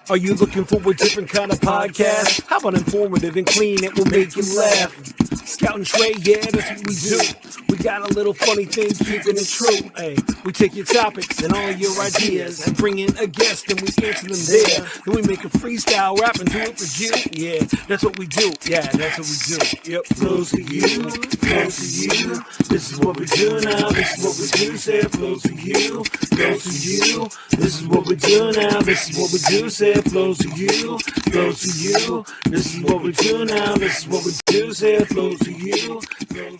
Are you looking for a different kind of podcast? How about informative and clean? It will make you laugh. Scout and Trey, yeah, that's what we do. We got a little funny thing, keeping it true. Hey, we take your topics and all your ideas and bring in a guest and we answer them there. Then we make a freestyle rap and do it for you. Yeah, that's what we do. Yeah, that's what we do. Yep, flows to you, flows to you. This is what we do now. This is what we do. Say it flows to you, flows to you. This is what we do now. This is what we do. Say it flows to you, flows to you. This is what we do now. This is what we do. Say it flows to you, flows to you.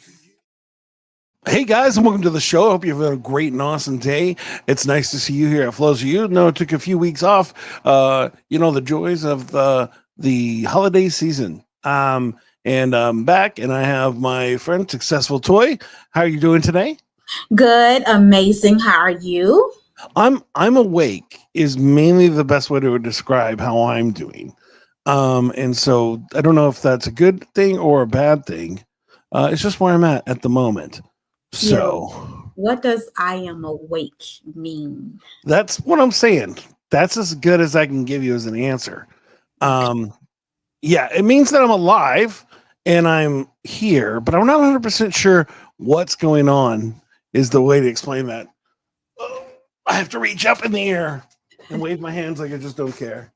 Hey guys, and welcome to the show. I hope you've had a great and awesome day. It's nice to see you here at Flows to You. No, it took a few weeks off. The joys of the holiday season. And I'm back, and I have my friend Successful Toy. How are you doing today? Good, amazing. How are you? I'm awake is mainly the best way to describe how I'm doing. And so I don't know if that's a good thing or a bad thing. It's just where I'm at the moment. So, what does I am awake mean? That's what I'm saying. That's as good as I can give you as an answer. It means that I'm alive and I'm here, but I'm not 100% sure what's going on is the way to explain that. I have to reach up in the air and wave my hands like I just don't care.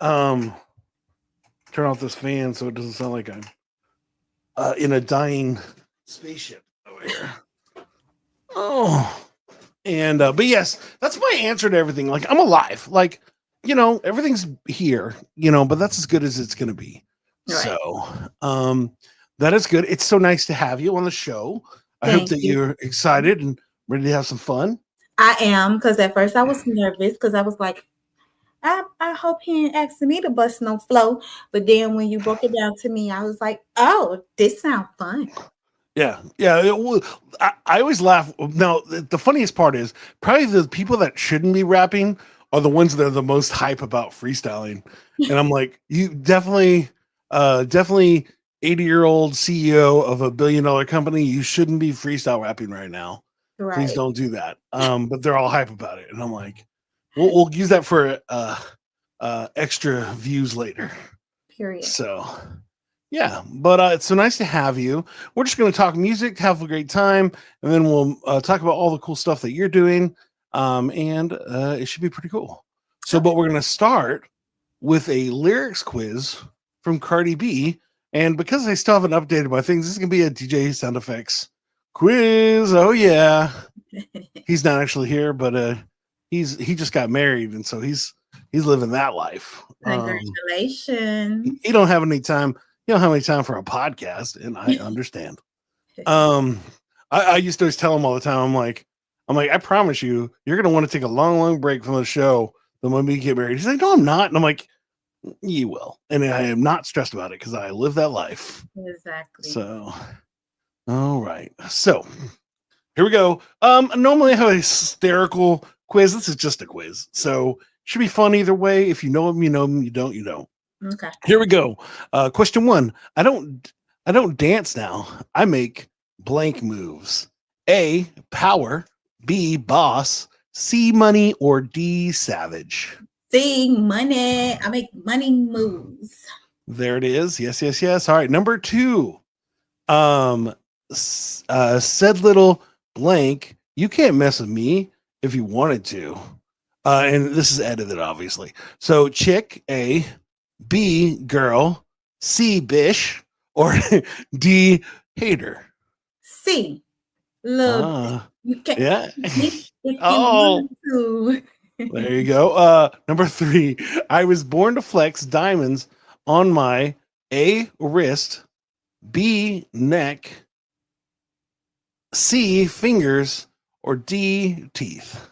Turn off this fan so it doesn't sound like I'm in a dying spaceship over here. But yes, that's my answer to everything. Like, I'm alive. Like, everything's here, but that's as good as it's going to be. Right. So, that is good. It's so nice to have you on the show. I hope that you're excited and ready to have some fun. I am, because at first I was nervous because I was like, I hope he ain't asking me to bust no flow. But then when you broke it down to me, I was like, oh, this sounds fun. Yeah. I always laugh. Now, the funniest part is probably the people that shouldn't be rapping are the ones that are the most hype about freestyling. And I'm like, you definitely 80-year-old CEO of $1 billion company, you shouldn't be freestyle rapping right now. Right. Please don't do that. But they're all hype about it. And I'm like, we'll use that for extra views later. Period. So, yeah, but it's so nice to have you. We're just going to talk music, have a great time, and then we'll talk about all the cool stuff that you're doing. And it should be pretty cool. So, but we're going to start with a lyrics quiz from Cardi B. And because I still haven't updated my things, this is going to be a DJ sound effects quiz. Oh, yeah. He's not actually here, but he just got married, and so he's living that life. Congratulations. You don't have any time. You don't have any time for a podcast, and I understand. I used to always tell him all the time, I'm like, I promise you, you're gonna want to take a long break from the show the moment we get married. He's like, no, I'm not. And I'm like, you will. And I am not stressed about it because I live that life. Exactly. So, all right. So here we go. Normally I have a hysterical quiz. This is just a quiz. So should be fun either way. If you know them, you know them. You don't, you don't. Okay. Here we go. Question 1. I don't dance now. I make blank moves. A, power. B, boss. C, money. Or D, savage. C, money. I make money moves. There it is. Yes. All right. Number 2. Said little blank. You can't mess with me if you wanted to. And this is edited, obviously. So chick, A. B, girl. C, bish. Or D, hater. C, love. You can't. Yeah. If you Oh. want to. There you go. Number 3. I was born to flex diamonds on my A, wrist. B, neck. C, fingers. Or D, teeth.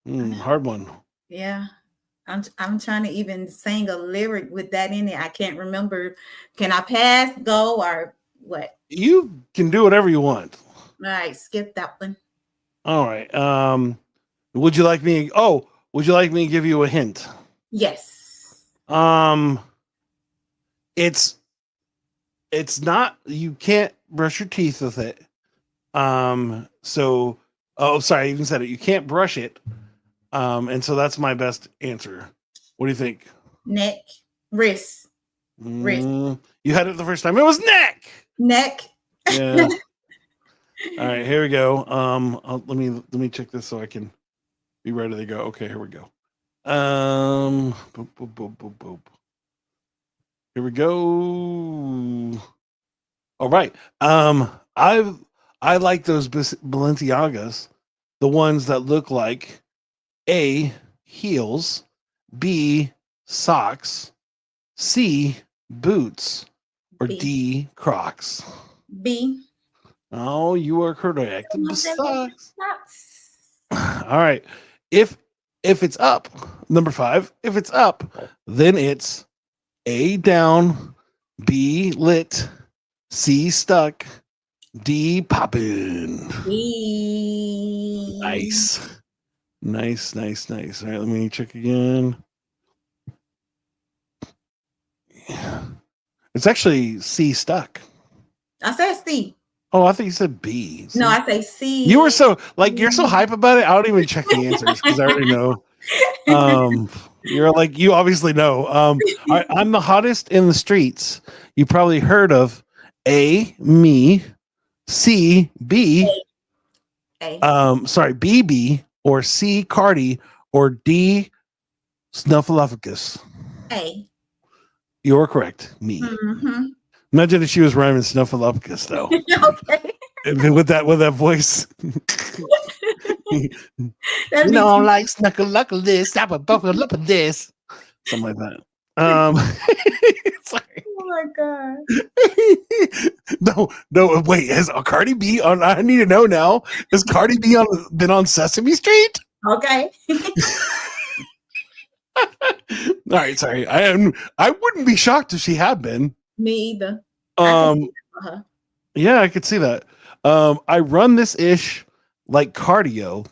Hard one. Yeah. I'm trying to even sing a lyric with that in it. I can't remember. Can I pass, go, or what? You can do whatever you want. All right, skip that one. All right. Would you like me to give you a hint? Yes. It's not, you can't brush your teeth with it. So, oh, sorry, I even said it. You can't brush it. And so that's my best answer. What do you think? Neck, wrist, You had it the first time. It was neck. neck. Yeah. All right, here we go. Let me check this so I can be ready to go. Okay, here we go. Boop, boop, boop, boop, boop. Here we go. All right. I like those Balenciagas, the ones that look like A, heels, B, socks, C, boots, or B. D, Crocs. B. Oh, you are correct. Socks. Socks. All right. If it's up, number 5, if it's up, then it's A, down, B, lit, C, stuck, D, poppin'. B. Nice. All right, let me check again. Yeah. It's actually C, stuck. I said C. Oh, I think you said B. No, I say C. You were so you're so hype about it. I don't even check the answers because I already know. You're like, you obviously know. All right, I'm the hottest in the streets. You probably heard of A, me, C, B, A. sorry, BB, or C, Cardi, or D, Snuffleupagus. A. You're correct. Me. Mm-hmm. Imagine if she was rhyming Snuffleupagus though. Okay. with that voice. That'd be No, too- like snuckle this, buckle this, something like that. Sorry. Oh my god. No, wait. Has Cardi B on? I need to know now. Has Cardi B been on Sesame Street? Okay. All right, sorry. I wouldn't be shocked if she had been. Me either. Yeah, I could see that. I run this ish like cardio.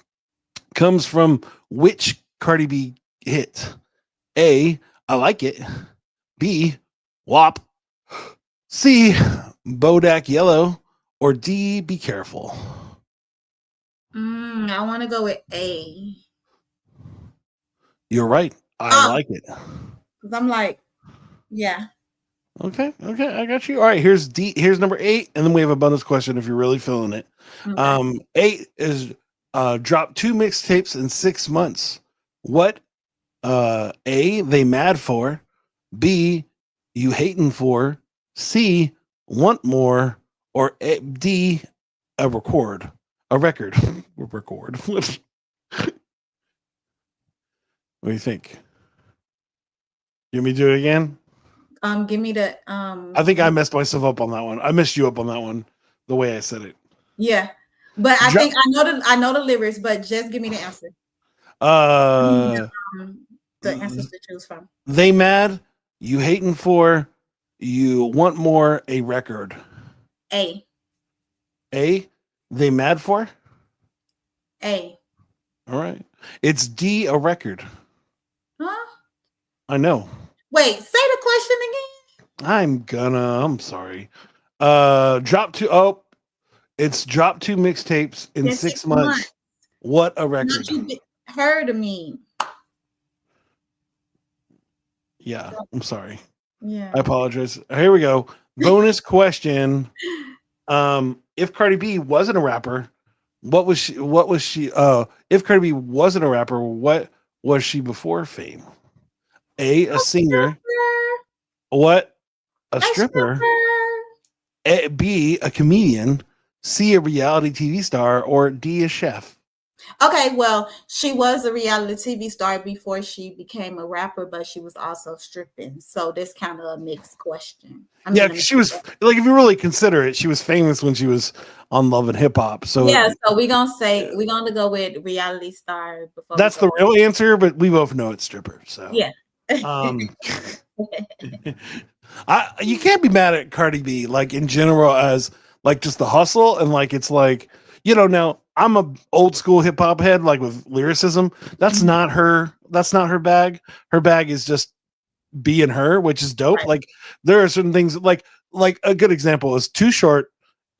Comes from which Cardi B hit? A, I like it. B, WAP. C, Bodak Yellow. Or D, be careful. I want to go with A. You're right. I like it. Because I'm like, yeah. Okay, I got you. All right, here's D. Here's number 8, and then we have a bonus question if you're really feeling it. Okay. 8 is dropped 2 mixtapes in 6 months. What? A, they mad for. B, you hating for. C, want more. Or D, a record. A record. Record. What do you think? You want me to do it again? Give me the I think I messed myself up on that one. I messed you up on that one, the way I said it. Yeah. But I think I know the lyrics, but just give me the answer. The answers to choose from. They mad, you hating for, you want more, a record. A. They mad for? A. All right. It's D, a record. Huh? I know. Wait, say the question again. I'm sorry. It's dropped 2 mixtapes in 6 months. What a record. You heard of me. Yeah, I'm sorry. Yeah. I apologize. Here we go. Bonus question. If Cardi B wasn't a rapper, what was she if Cardi B wasn't a rapper, what was she before fame? A singer. What? A stripper. B, a comedian. C, a reality TV star. Or D, a chef. Okay, well, she was a reality TV star before she became a rapper, but she was also stripping. So this kind of a mixed question. She was like, if you really consider it, she was famous when she was on Love and Hip Hop. So so we're gonna go with reality star before. That's the real answer, but we both know it's stripper. So yeah. You can't be mad at Cardi B, like in general, as like just the hustle and like it's like, now I'm a old school hip hop head, like with lyricism. That's not her. That's not her bag. Her bag is just being her, which is dope. Right. Like there are certain things like a good example is Too Short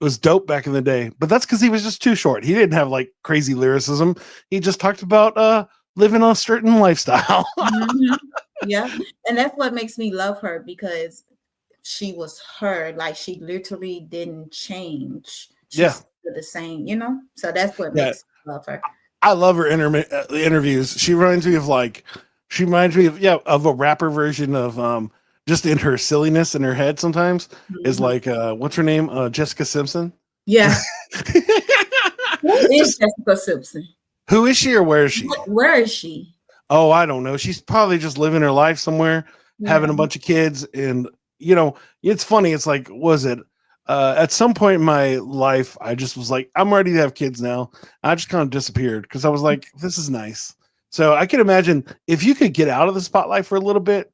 was dope back in the day, but that's because he was just too short. He didn't have like crazy lyricism. He just talked about living a certain lifestyle. Mhm. Yeah, and that's what makes me love her because she was her. Like she literally didn't change. Yeah, She's still the same, you know. So that's what yeah. makes me love her. I love her interviews. She reminds me of of a rapper version of just in her silliness in her head sometimes is Mhm. like what's her name? Jessica Simpson. Yeah. Who is Just Jessica Simpson? who is she or where is she? Where is she? Oh, I don't know. She's probably just living her life somewhere, Yeah. having a bunch of kids, and it's funny. It's like, was it at some point in my life, I just was like, I'm ready to have kids now. I just kind of disappeared because I was like, this is nice. So I can imagine if you could get out of the spotlight for a little bit,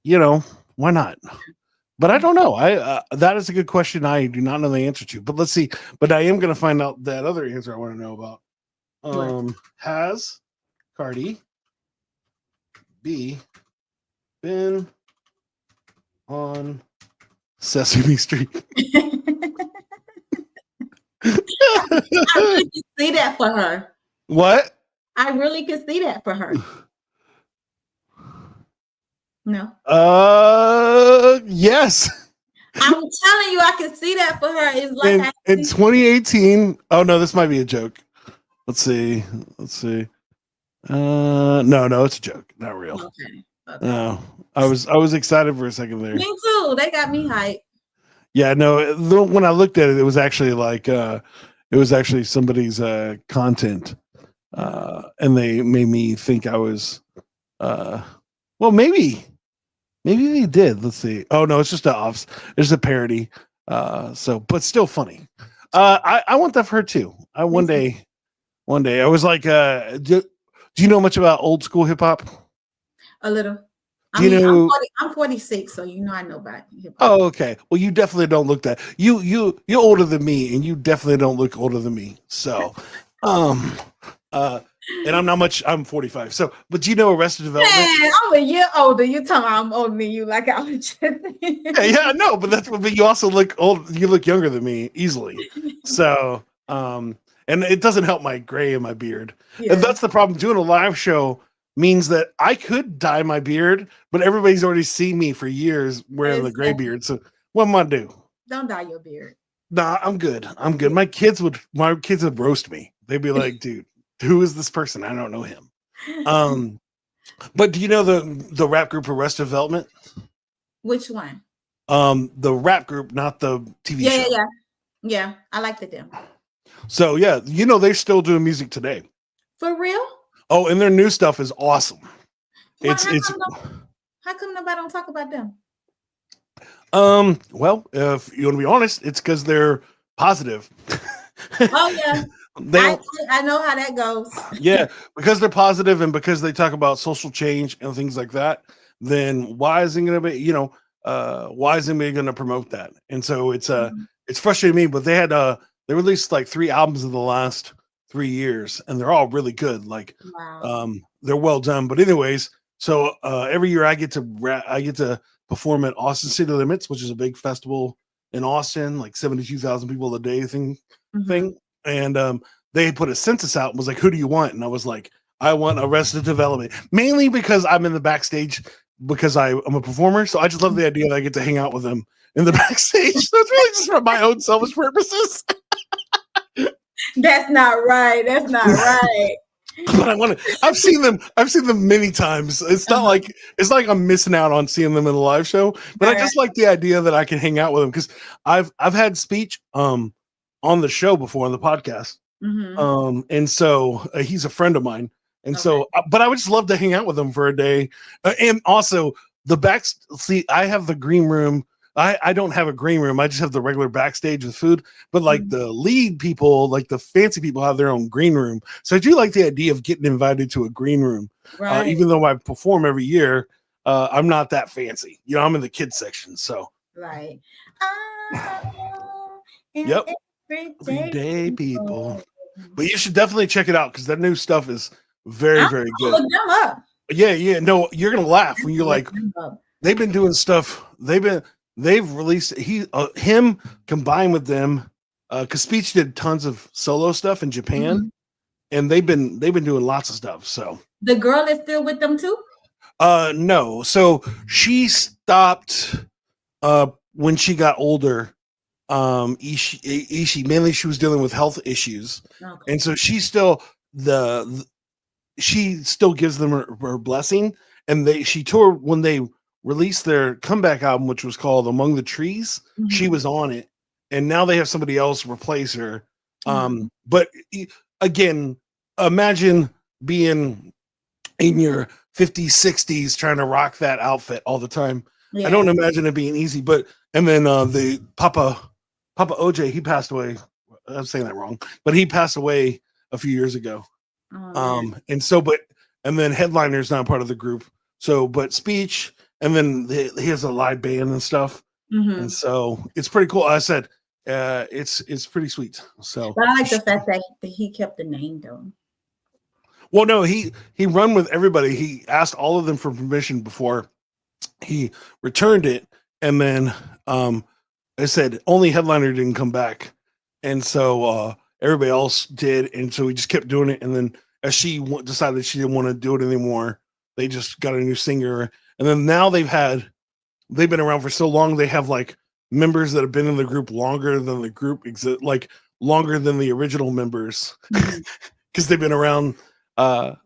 why not? But I don't know. I that is a good question. I do not know the answer to. But let's see. But I am going to find out that other answer I want to know about. What? Has Cardi B been on Sesame Street? I really can see that for her. What? I really can see that for her. No. Yes. I'm telling you, I can see that for her. It's like In 2018. Oh no, this might be a joke. Let's see. No, it's a joke. Not real. Okay. No. I was excited for a second there. Me too. They got me hyped. Yeah, no, when I looked at it, it was actually like somebody's content. And they made me think I was well, maybe they did. Let's see. Oh no, it's just it's a parody. But still funny. I want that for her too. One day I was like, do you know much about old school hip hop? A little. I'm 46, so I know about hip hop. Oh, okay. Well, you definitely don't look that. You're older than me, and you definitely don't look older than me. So, and I'm not much. I'm 45. So, but do you know Arrested Development? Man, I'm a year older. You talking about I'm older than you? Like I was just. Yeah, no, but you also look old. You look younger than me easily. So, and it doesn't help my gray in my beard. Yeah. And that's the problem. Doing a live show means that I could dye my beard, but everybody's already seen me for years wearing the gray beard. So what am I gonna do? Don't dye your beard. Nah, I'm good. My kids would roast me. They'd be like, dude, who is this person? I don't know him. But do you know the rap group Arrested Development? Which one? The rap group, not the TV show. Yeah. I liked it them. So yeah, they're still doing music today. For real? Oh, and their new stuff is awesome. Well, how come nobody don't talk about them? Well, if you want to be honest, it's because they're positive. Oh yeah. I know how that goes. Yeah, because they're positive and because they talk about social change and things like that, then why isn't going to be, why isn't anybody going to promote that? And so it's frustrating me, but they released like 3 albums in the last 3 years and they're all really good. Like, wow. They're well done. But anyways, so every year I get to perform at Austin City Limits, which is a big festival in Austin, like 72,000 people a day thing. And they put a census out and was like, who do you want? And I was like, I want Arrested Development, mainly because I'm in the backstage because I'm a performer. So I just love the idea that I get to hang out with them in the backstage. So it's really just for my own selfish purposes. That's not right. That's not right. But I've seen them many times. It's not like I'm missing out on seeing them in a live show, but I just like the idea that I can hang out with them because I've had speech on the show before on the podcast. And so he's a friend of mine. And so, but I would just love to hang out with him for a day. And also I have the green room. I don't have a green room. I just have the regular backstage with food, but like the lead people, like the fancy people have their own green room. So I do like the idea of getting invited to a green room. Right. Even though I perform every year, I'm not that fancy. I'm in the kids section. So. Right. Yep. Everyday people. But you should definitely check it out because that new stuff is very, very good. Look them up. Yeah. No, you're gonna laugh when you're like, they've been doing stuff. They've released him combined with them because Speech did tons of solo stuff in Japan, Mhm. and they've been doing lots of stuff. So The girl is still with them too? no, so she stopped when she got older. Ishi mainly she was dealing with health issues, Okay. and so she's still she still gives them her blessing, and she toured when they released their comeback album, which was called Among the Trees. She Mhm. was on it, and now they have somebody else replace her. Mhm. But again, imagine being in your 50s, 60s trying to rock that outfit all the time. I Yeah. don't imagine it being easy. But and then the Papa OJ, he passed away. I'm saying that wrong, but he passed away a few years ago. Oh, man. And then Headliner's not part of the group. So, but Speech, and then he has a live band and stuff, and Mhm. so it's pretty cool. I said, it's pretty sweet. So, But I like the fact that he kept the name though. well, no, he run with everybody. He asked all of them for permission before he returned it, and then I said only Headliner didn't come back, and so everybody else did, and so we just kept doing it. And then as she decided she didn't want to do it anymore, they just got a new singer, and then now they've been around for so long. They have like members that have been in the group longer than the group like longer than the original members, because they've been around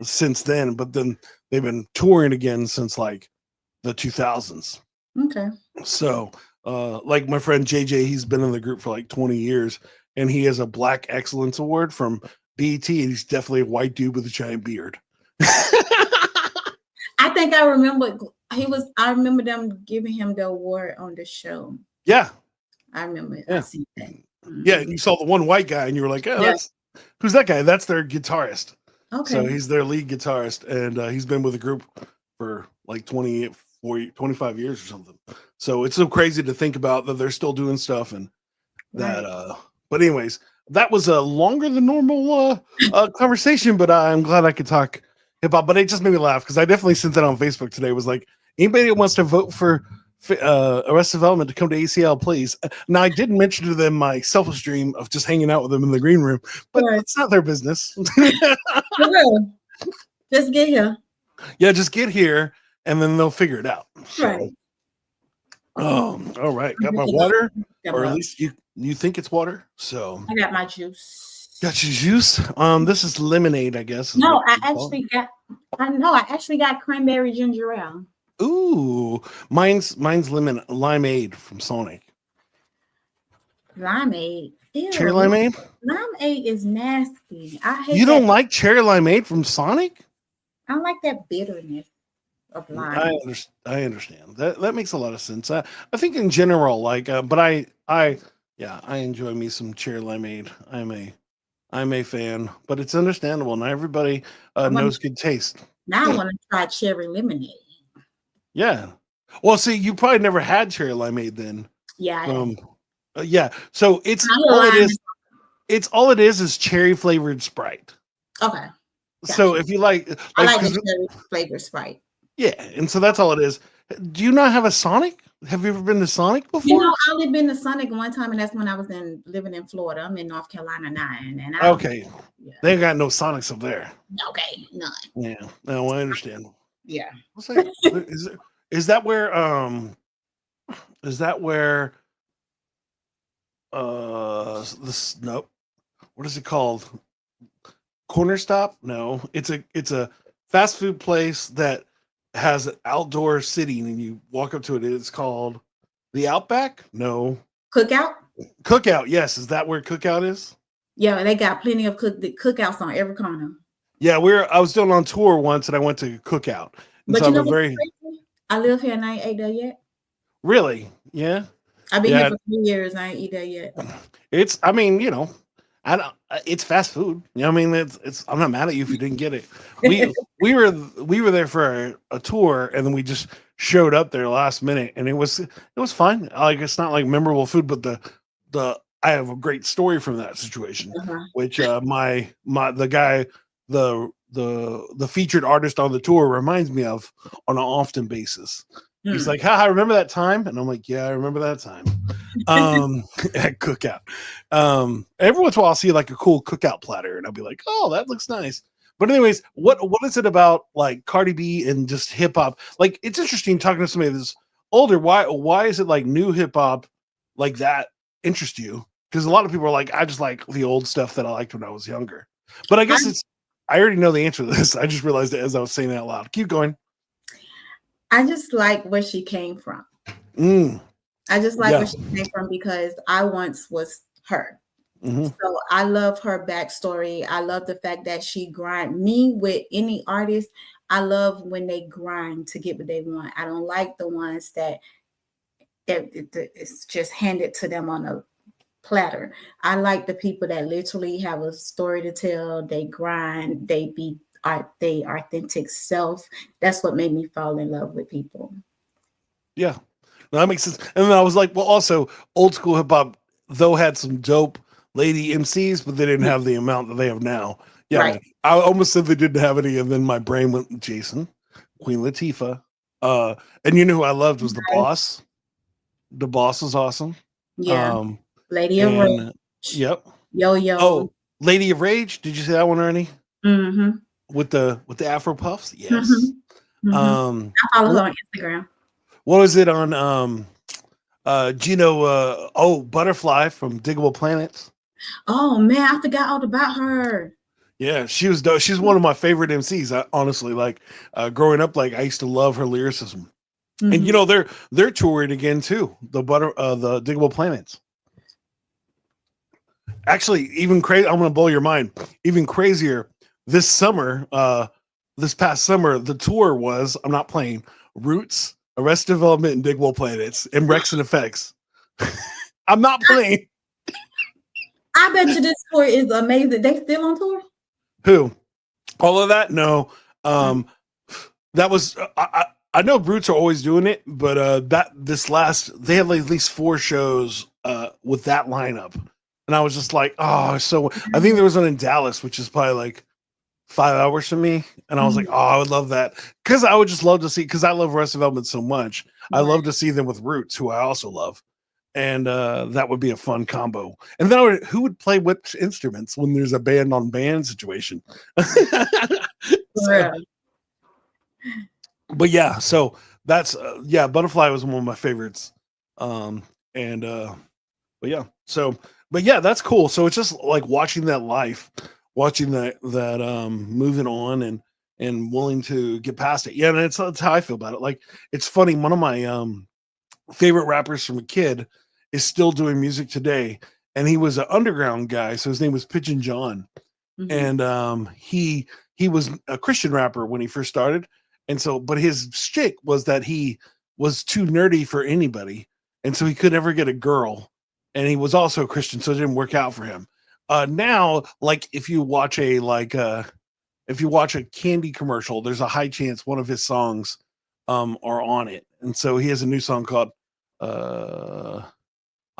since then. But then they've been touring again since like the 2000s. Okay. So like my friend JJ, he's been in the group for like 20 years, and he has a Black Excellence Award from BET, and he's definitely a white dude with a giant beard. I think I remember I remember them giving him the award on the show. Yeah. I remember. Yeah. I see that. Yeah, and you saw the one white guy, and you were like, "Oh, Yeah. who's that guy?" That's their guitarist. Okay. So he's their lead guitarist, and he's been with the group for like 25 years or something. So it's so crazy to think about that they're still doing stuff, and that. But anyways, that was a longer than normal conversation, but I'm glad I could talk hip hop. But it just made me laugh because I definitely sent that on Facebook today. It was like, anybody that wants to vote for Arrested Development to come to ACL, please. Now, I did mention to them my selfish dream of just hanging out with them in the green room, but it's not their business. For real. Just get here. Yeah, just get here, and then they'll figure it out. So, Right. all right. Got my water, or at least you think it's water. So I got my juice. got your juice. This is lemonade, I guess. No, I actually got cranberry ginger ale. Ooh, mine's limeade from Sonic. Limeade. Ew. Cherry limeade? Limeade is nasty. I hate You don't that. like cherry limeade from Sonic? I don't like that bitterness of lime. I understand. That makes a lot of sense. I think in general, like, but I enjoy me some cherry limeade. I'm a fan, but it's understandable. Not everybody knows good taste. Now I want to try cherry lemonade. Yeah. Well, see, you probably never had cherry limeade then. Yeah. Yeah. So it's all it is cherry flavored Sprite. Okay. Gotcha. So if you like I like the cherry flavored Sprite. Yeah, and so that's all it is. Do you not have a Sonic? Have you ever been to Sonic before? You know, I only been to Sonic one time, and that's when I was living in Florida. I'm in North Carolina now, and okay, they ain't got no Sonics up there. Okay, none. Yeah, no, I understand. Yeah. What's that? Is that where this nope. What is it called? Corner Stop? No, it's a fast food place that has an outdoor seating, and you walk up to it. It's called the Outback. No, Cookout. Yes, is that where Cookout is? Yeah, they got plenty of cookouts on every corner. Yeah, I was doing on tour once, and I went to Cookout. But so you know, I live here and I ain't ate there yet. Really? Yeah. I've been here for 3 years. I ain't eat there yet. It's. I mean, you know. It's fast food. You know what I mean? It's. I'm not mad at you if you didn't get it. We were there for a tour, and then we just showed up there last minute, and it was fine. Like, it's not like memorable food, but I have a great story from that situation, which the guy, the featured artist on the tour reminds me of on an often basis. He's like, "Ha, I remember that time," and I'm like, "Yeah, I remember that time." At cookout. Every once in a while, I'll see like a cool cookout platter, and I'll be like, "Oh, that looks nice." But anyways, what is it about like Cardi B and just hip hop? Like, it's interesting talking to somebody that's older. Why is it like new hip hop like that interest you? Because a lot of people are like, I just like the old stuff that I liked when I was younger. But I guess I already know the answer to this. I just realized it as I was saying it out loud. Keep going. I just like where she came from. I just like where she came from because I once was her. So I love her backstory. I love the fact that she grind me with any artist. I love when they grind to get what they want. I don't like the ones that it's just handed to them on a platter. I like the people that literally have a story to tell. They grind. They be they authentic self. That's what made me fall in love with people. Yeah, that makes sense. And then I was like, well, also old school hip hop though had some dope lady MCs, but they didn't have the amount that they have now. Yeah, Right. man. I almost said they didn't have any, and then my brain went Jason, Queen Latifah, and you know who I loved was the Boss. The Boss was awesome. Yeah. Lady of Rage. Yep. Yo. Oh, Lady of Rage. Did you see that one, Ernie? Mm-hmm. With the Afro puffs? Yes. Mm-hmm. I follow her on Instagram. What was it on Gino Butterfly from Diggable Planets? Oh man, I forgot all about her. Yeah, she was dope. She's one of my favorite MCs. I honestly like growing up, like I used to love her lyricism. And you know, they're touring again too. The Diggable Planets. Actually, even crazy. I'm gonna blow your mind. Even crazier. This summer, this past summer, the tour was, I'm not playing, Roots, Arrested Development, and Diggable Planets, and Rex and Effects. I'm not playing. I bet you this tour is amazing. They still on tour? Who? All of that? No. That was I know Roots are always doing it, but they had like at least 4 shows with that lineup. And I was just like, oh, so I think there was one in Dallas, which is probably like 5 hours from me. And I was like, oh, I would love that. Because I would just love to see, because I love Arrested Development so much. I love to see them with Roots, who I also love. And that would be a fun combo. And then who would play which instruments when there's a band on band situation? But yeah, so that's Butterfly was one of my favorites. But yeah, that's cool. So it's just like watching that life, watching that moving on and willing to get past it. Yeah, and that's how I feel about it. Like, it's funny. One of my favorite rappers from a kid is still doing music today, and he was an underground guy, so his name was Pigeon John. And he was a Christian rapper when he first started. And so, but his shtick was that he was too nerdy for anybody. And so he could never get a girl. And he was also a Christian, so it didn't work out for him. Now, like if you watch a candy commercial, there's a high chance one of his songs are on it. And so he has a new song called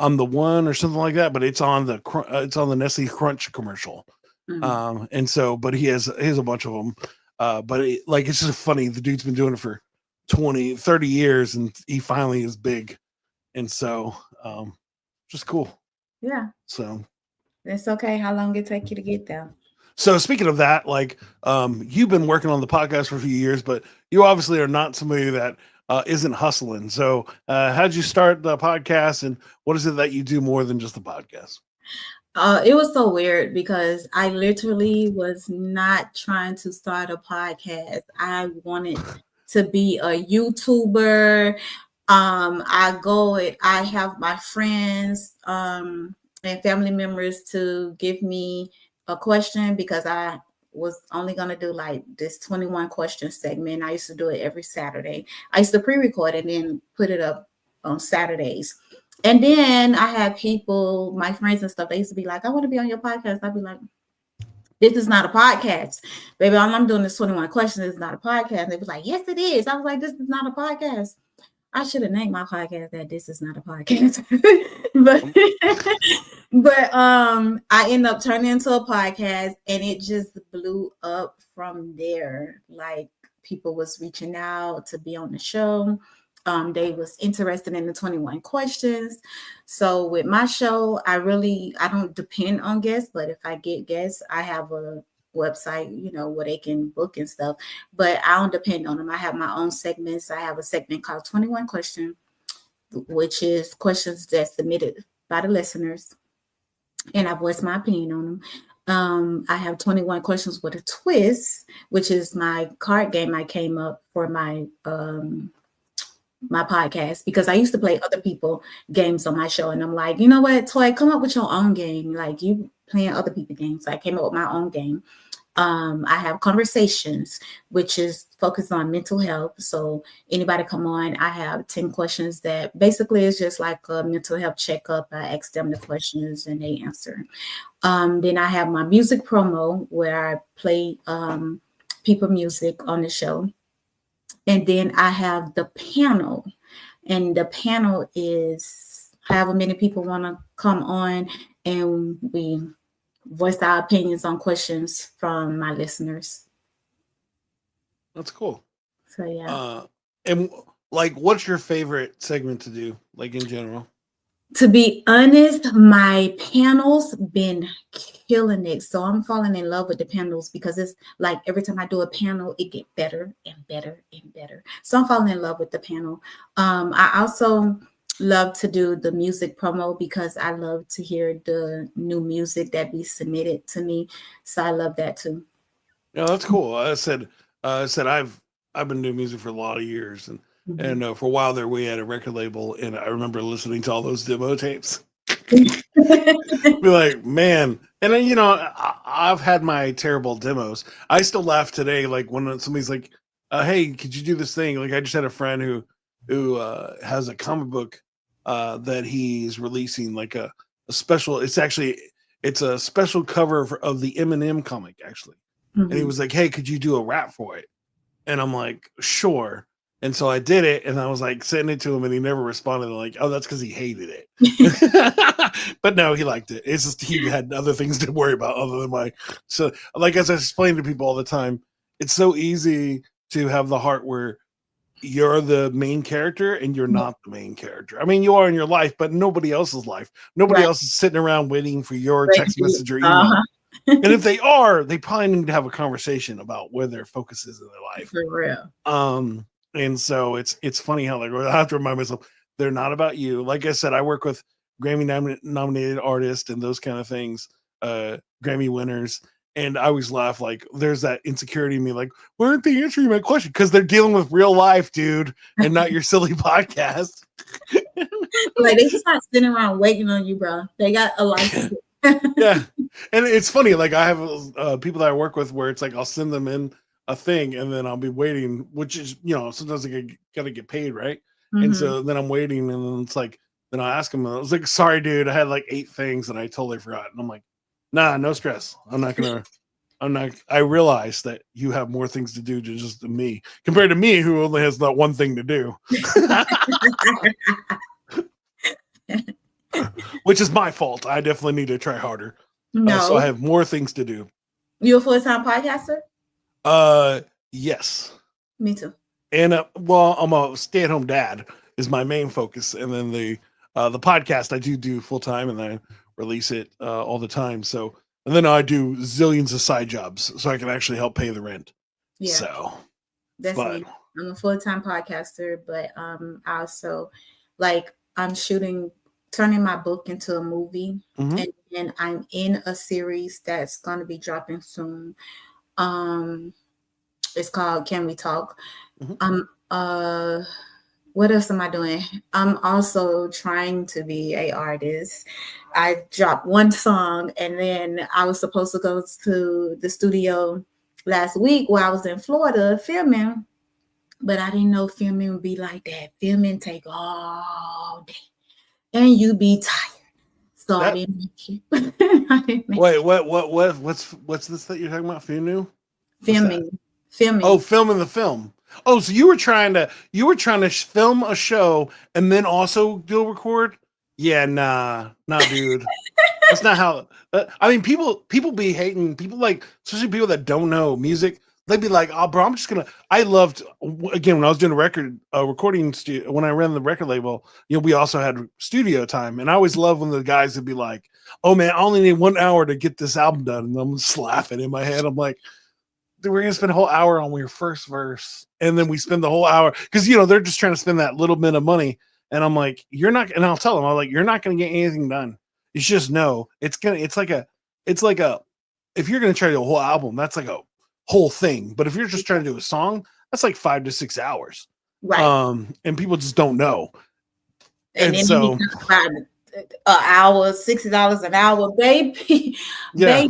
I'm the One or something like that, but it's on the Nestle Crunch commercial. And so, but he has a bunch of them. But it's just funny. The dude's been doing it for 20, 30 years, and he finally is big. And so, just cool. Yeah. So it's okay. How long it take you to get there? So speaking of that, you've been working on the podcast for a few years, but you obviously are not somebody that isn't hustling. So how'd you start the podcast, and what is it that you do more than just the podcast? It was so weird because I literally was not trying to start a podcast. I wanted to be a YouTuber. I have my friends and family members to give me a question because I was only going to do like this 21 question segment. I used to do it every Saturday. I used to pre-record and then put it up on Saturdays. And then I had people, my friends and stuff, they used to be like, I want to be on your podcast. I'd be like, this is not a podcast. Baby, all I'm doing is 21 questions. It's not a podcast. They was like, yes, it is. I was like, this is not a podcast. I should have named my podcast that This Is Not a Podcast. but I ended up turning into a podcast, and it just blew up from there. Like, people was reaching out to be on the show. They was interested in the 21 questions. So with my show, I don't depend on guests, but if I get guests, I have a website, where they can book and stuff. But I don't depend on them. I have my own segments. I have a segment called 21 Question, which is questions that's submitted by the listeners, and I voice my opinion on them. I have 21 Questions with a Twist, which is my card game I came up for my podcast, because I used to play other people games on my show, and I'm like, you know what, Toy, come up with your own game. Like, you playing other people games. So I came up with my own game. I have Conversations, which is focused on mental health. So anybody come on, I have 10 questions that basically is just like a mental health checkup. I ask them the questions and they answer. Then I have my music promo, where I play people music on the show. And then I have the panel, and the panel is however many people want to come on, and we voice our opinions on questions from my listeners. That's cool. So yeah. And like, what's your favorite segment to do, like, in general? To be honest, my panels been killing it. So I'm falling in love with the panels, because it's like every time I do a panel, it get better and better and better. So I'm falling in love with the panel. I also love to do the music promo, because I love to hear the new music that be submitted to me. So I love that too. Yeah, that's cool. I said I've been doing music for a lot of years, and for a while there, we had a record label, and I remember listening to all those demo tapes. Be like, man, and then, I've had my terrible demos. I still laugh today, like when somebody's like, "Hey, could you do this thing?" Like, I just had a friend who has a comic book that he's releasing, like a special. It's a special cover of the Eminem comic, actually. And he was like, "Hey, could you do a rap for it?" And I'm like, "Sure." And so I did it, and I was like sending it to him, and he never responded. I'm like, "Oh, that's because he hated it." But no, he liked it. It's just he had other things to worry about other than so, like, as I explain to people all the time, it's so easy to have the heart where you're the main character and you're not the main character. I mean, you are in your life, but nobody else's life. Nobody else is sitting around waiting for your text message or email. And if they are, they probably need to have a conversation about where their focus is in their life. For real. And so it's funny how, like, I have to remind myself, they're not about you. Like I said, I work with Grammy nominated artists and those kind of things, Grammy winners. And I always laugh, like, there's that insecurity in me, like, why aren't they answering my question? Because they're dealing with real life, dude, and not your silly podcast. Like, they just not sitting around waiting on you, bro. They got a life. Yeah. And it's funny, like, I have people that I work with where it's like I'll send them in a thing and then I'll be waiting, which is, sometimes I gotta get paid, right? And so then I'm waiting, and then it's like, then I ask them, I was like, "Sorry, dude, I had like 8 things and I totally forgot." And I'm like, "Nah, no stress. I realize that you have more things to do to just me compared to me, who only has that one thing to do." Which is my fault. I definitely need to try harder. No. So I have more things to do. You a full-time podcaster? Yes. Me too. And I'm a stay-at-home dad is my main focus, and then the podcast I do full-time, and I release it all the time. So, and then I do zillions of side jobs so I can actually help pay the rent. Yeah. So that's me. I'm a full-time podcaster, but I also, like, I'm turning my book into a movie, and then I'm in a series that's going to be dropping soon. It's called Can We Talk? What else am I doing? I'm also trying to be an artist. I dropped one song, and then I was supposed to go to the studio last week while I was in Florida filming, but I didn't know filming would be like that. Filming take all day, and you be tired. So I didn't make it. Wait, what's this that you're talking about? Filming. Oh, filming the film. Oh, so you were trying to film a show and then also do a record? Yeah, nah, dude. That's not how. I mean, people be hating. People, like, especially people that don't know music. they'd be like, "Oh, bro, I'm just gonna." I loved again when I was doing a recording studio. When I ran the record label, we also had studio time, and I always loved when the guys would be like, "Oh man, I only need 1 hour to get this album done," and I'm just laughing in my head. I'm like, "Dude, we're gonna spend a whole hour on your first verse, and then we spend the whole hour because they're just trying to spend that little bit of money." And I'm like, "You're not," and I'll tell them, "I'm like, you're not gonna get anything done. You just know it's like a, if you're gonna try to do a whole album, that's like a whole thing. But if you're just trying to do a song, that's like 5 to 6 hours. Right. And people just don't know. And then so about an hour, $60 an hour, baby. yeah.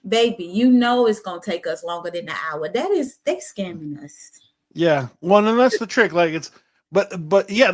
baby, it's gonna take us longer than an hour. They scamming us. Yeah. Well, and that's the trick. Like but yeah,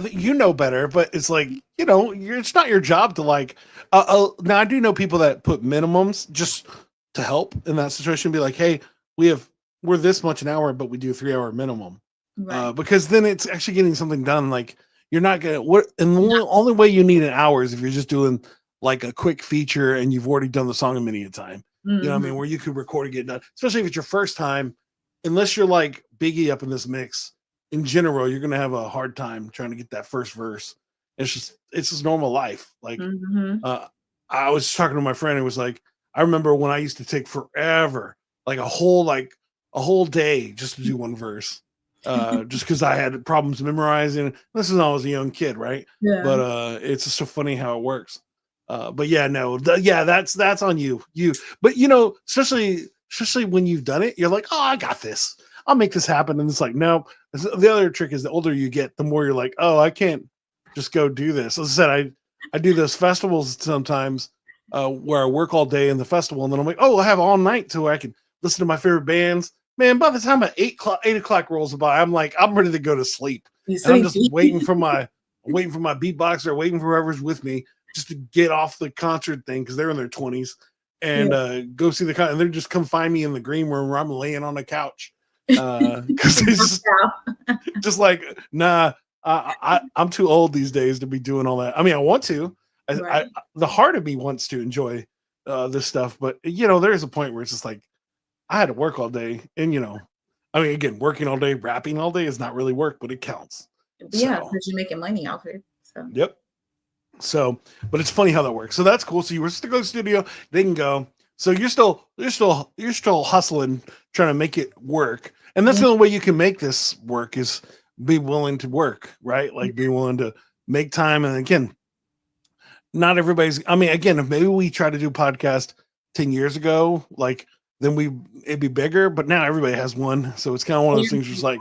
better, but it's like, it's not your job to like, now I do know people that put minimums just to help in that situation, be like, hey, we're this much an hour, but we do a 3-hour minimum. Right. Because then it's actually getting something done. Like you're not gonna and the only way you need an hour is if you're just doing like a quick feature and you've already done the song a many a time. You know what I mean? Where you could record and get done, especially if it's your first time, unless you're like Biggie up in this mix. In general, you're gonna have a hard time trying to get that first verse. It's just normal life. Like I was talking to my friend who was like, I remember when I used to take forever, like a whole day just to do one verse. Just because I had problems memorizing. This is when I was a young kid, right? Yeah. But it's just so funny how it works. But yeah, no, that's on you. But especially when you've done it, you're like, oh, I got this. I'll make this happen. And it's like, no. The other trick is the older you get, the more you're like, oh, I can't just go do this. As I said, I do those festivals sometimes where I work all day in the festival, and then I'm like, oh, I have all night to where I can listen to my favorite bands. Man, by the time 8 o'clock rolls by, I'm like, I'm ready to go to sleep. And I'm just waiting for my beatboxer, waiting for whoever's with me just to get off the concert thing because they're in their 20s and go see the concert. And they're just come find me in the green room where I'm laying on a couch. Because it's just like, nah, I'm too old these days to be doing all that. I mean, I want to. The heart of me wants to enjoy this stuff, but there is a point where it's just like I had to work all day, and I mean, again, working all day, rapping all day is not really work, but it counts. Yeah, because you're making money off it. So. Yep. So, but it's funny how that works. So that's cool. So you were still go to the studio, didn't go. So you're still hustling, trying to make it work. And that's the only way you can make this work is be willing to work, right? Like be willing to make time. And again, not everybody's, I mean, again, if maybe we tried to do a podcast 10 years ago, like then it'd be bigger, but now everybody has one. So it's kind of one of those things just like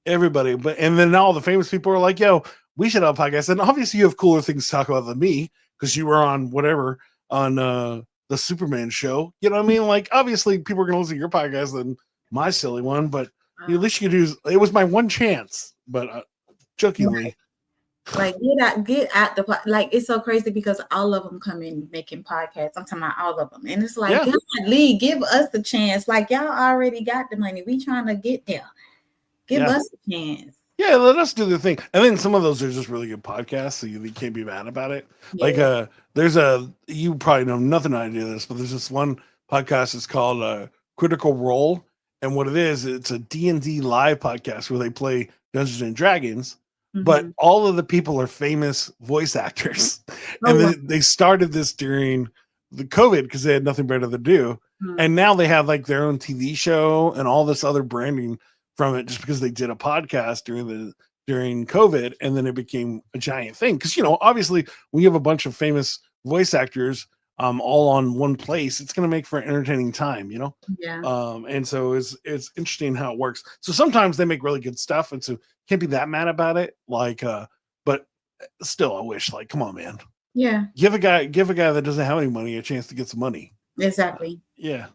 everybody, and then all the famous people are like, yo, we should have a podcast. And obviously you have cooler things to talk about than me because you were on the Superman show. You know what I mean? Like, obviously people are going to listen to your podcast than my silly one, but at least you could do, it was my one chance, but jokingly. Like, get out like, it's so crazy because all of them come in making podcasts. I'm talking about all of them. And it's like, God, Lee, give us the chance. Like, y'all already got the money. We trying to get there. Give us a chance. Yeah, let us do the thing. And then some of those are just really good podcasts, so you can't be mad about it. Yeah. Like you probably know nothing idea of this, but there's this one podcast. It's called Critical Role, and what it is, it's a D&D live podcast where they play Dungeons and Dragons, but all of the people are famous voice actors, and they started this during the COVID because they had nothing better to do, and now they have like their own TV show and all this other branding from it just because they did a podcast during COVID, and then it became a giant thing. Because obviously when you have a bunch of famous voice actors all on one place, it's going to make for an entertaining time, and so it's interesting how it works. So sometimes they make really good stuff, and so can't be that mad about it. Like, but still, I wish, like, come on, man. Yeah. Give a guy that doesn't have any money a chance to get some money. Exactly. Yeah.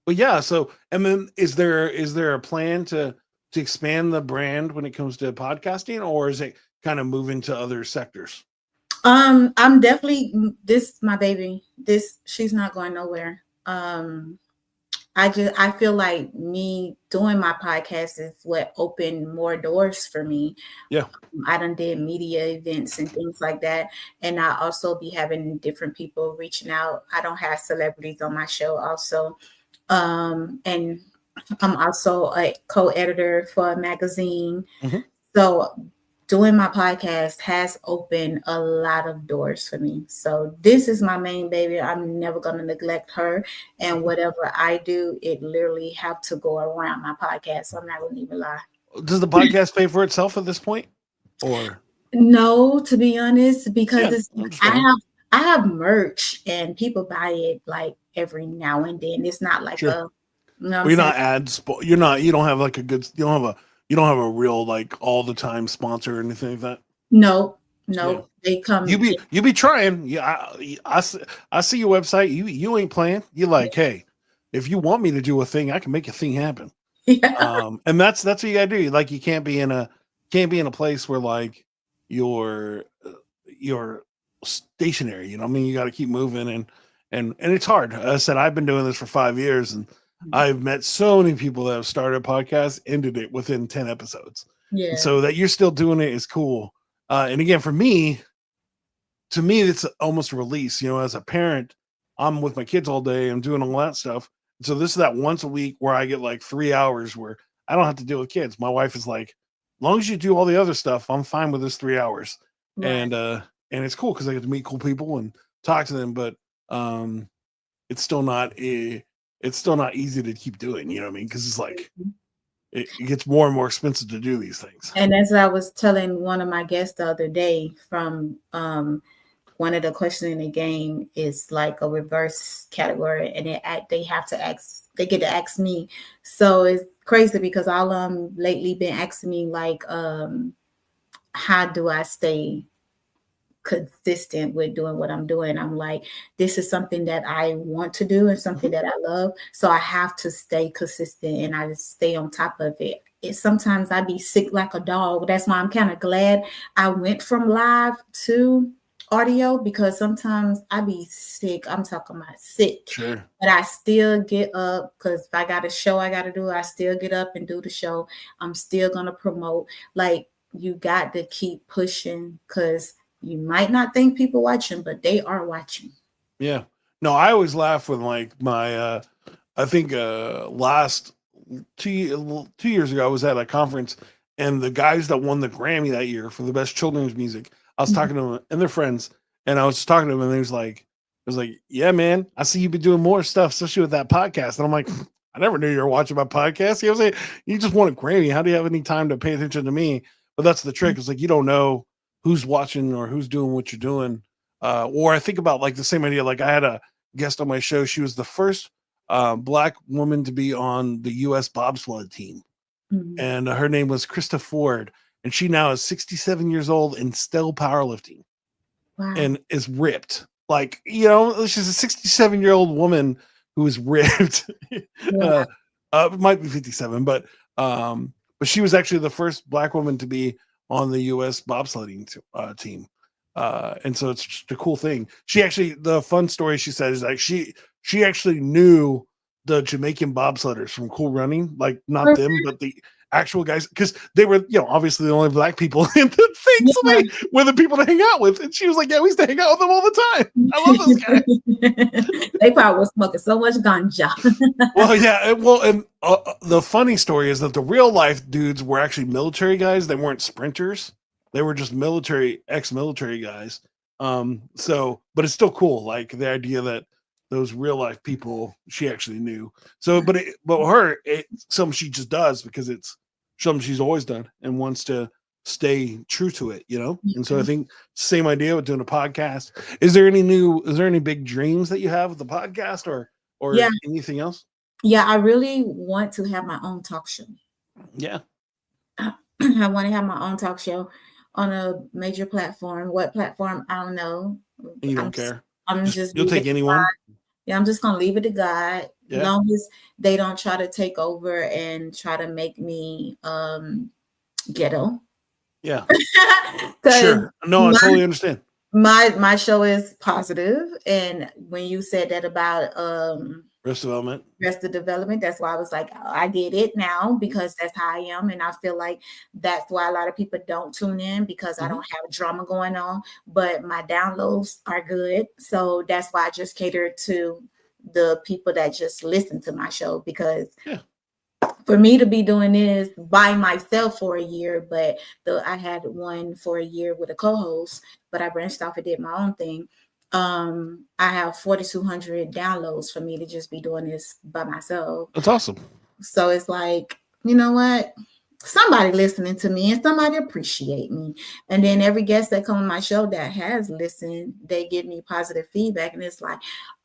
Well, yeah. So, and then is there a plan to expand the brand when it comes to podcasting, or is it kind of moving to other sectors? I'm definitely my baby. She's not going nowhere. I feel like me doing my podcast is what opened more doors for me. Yeah. I done did media events and things like that. And I also be having different people reaching out. I don't have celebrities on my show also. And I'm also a co-editor for a magazine. Mm-hmm. So doing my podcast has opened a lot of doors for me. So this is my main baby. I'm never going to neglect her. And whatever I do, it literally have to go around my podcast. So I'm not going to even lie. Does the podcast pay for itself at this point? Or no, to be honest, because yeah, it's I have merch and people buy it like every now and then. It's not like sure. you know what You're I'm not ads. You don't have like you don't have a real like all the time sponsor or anything like that. No, Yeah. they come. You be trying. Yeah, I see your website. You ain't playing. You like, hey, if you want me to do a thing, I can make a thing happen. Yeah. And that's what you gotta do. Like you can't be in a place where like you're stationary. You know what I mean? You got to keep moving and it's hard. I said I've been doing this for 5 years and I've met so many people that have started podcasts, ended it within 10 episodes. Yeah. And so that you're still doing it is cool. And again, to me, it's almost a release. You know, as a parent, I'm with my kids all day. I'm doing all that stuff. So this is that once a week where I get like 3 hours where I don't have to deal with kids. My wife is like, as long as you do all the other stuff, I'm fine with this 3 hours. Right. And it's cool because I get to meet cool people and talk to them. But it's still not easy to keep doing. You know what I mean? Because it's like it gets more and more expensive to do these things. And as I was telling one of my guests the other day, from one of the questions in the game is like a reverse category, and they get to ask me. So it's crazy because all lately been asking me like, how do I stay consistent with doing what I'm doing? I'm like, this is something that I want to do and something that I love. So I have to stay consistent and I just stay on top of it. Sometimes I be sick like a dog. That's why I'm kind of glad I went from live to audio, because sometimes I be sick. I'm talking about sick. Sure. But I still get up because if I got a show I got to do, I still get up and do the show. I'm still going to promote. Like, you got to keep pushing because you might not think people watching, but they are watching. Yeah. No, I always laugh when like my, I think last 2 years ago, I was at a conference and the guys that won the Grammy that year for the best children's music, I was talking to them and their friends, and I was just talking to them and they was like, yeah, man, I see you've been doing more stuff, especially with that podcast. And I'm like, I never knew you were watching my podcast. You know what I'm saying? You just won a Grammy. How do you have any time to pay attention to me? But that's the trick. It's like, you don't know who's watching or who's doing what you're doing. Or I think about like the same idea. Like I had a guest on my show. She was the first Black woman to be on the U.S. bobsled team. Mm-hmm. And her name was Krista Ford. And she now is 67 years old and still powerlifting. Wow. And is ripped. Like, you know, she's a 67-year-old woman who is ripped. Yeah. It might be 57, but she was actually the first Black woman to be on the U.S. bobsledding team. And so it's just a cool thing. She actually, the fun story she said is like she actually knew the Jamaican bobsledders from Cool Running, like not them, but the actual guys, because they were, you know, obviously the only Black people in the thing, so they were the people to hang out with. And she was like, yeah, we used to hang out with them all the time. I love those guys. They probably were smoking so much ganja. Well, yeah. And the funny story is that the real life dudes were actually military guys. They weren't sprinters. They were just ex-military guys. So, but it's still cool. Like the idea that those real life people she actually knew. So, but it's something she just does because it's something she's always done and wants to stay true to it, you know? And so I think same idea with doing a podcast. Is there any big dreams that you have with the podcast or anything else? Yeah, I really want to have my own talk show. Yeah. I want to have my own talk show on a major platform. What platform? I don't know. You don't care. You'll take anyone. Yeah, I'm just gonna leave it to God. Yeah. As long as they don't try to take over and try to make me ghetto. Yeah. Sure. No, I totally understand. My show is positive, and when you said that about rest development, that's why I was like, oh, I get it now, because that's how I am, and I feel like that's why a lot of people don't tune in, because I don't have drama going on, but my downloads are good, so that's why I just cater to the people that just listen to my show, because for me to be doing this by myself for a year, but I had one for a year with a co-host, but I branched off and did my own thing. I have 4,200 downloads for me to just be doing this by myself. That's awesome. So it's like, you know what? Somebody listening to me and somebody appreciate me. And then every guest that come on my show that has listened, they give me positive feedback. And it's like,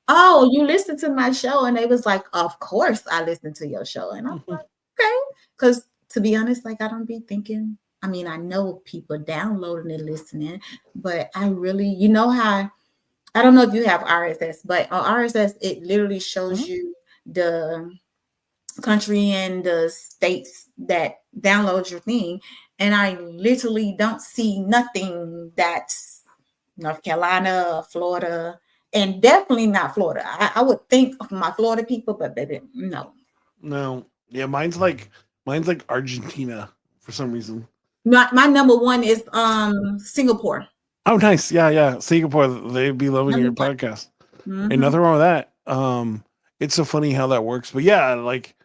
oh, you listened to my show? And they was like, of course I listened to your show. And I'm like, okay. Because to be honest, like, I don't be thinking, I mean, I know people downloading and listening, but I really, you know how, I don't know if you have RSS, but on RSS, it literally shows you the country and the states that download your thing. And I literally don't see nothing that's North Carolina, Florida, and definitely not Florida. I would think of my Florida people, but baby, no. Yeah, mine's like Argentina for some reason. My number one is Singapore. Oh, nice. Yeah. Singapore, they'd be loving your podcast. Ain't nothing wrong with that. It's so funny how that works. But yeah, like,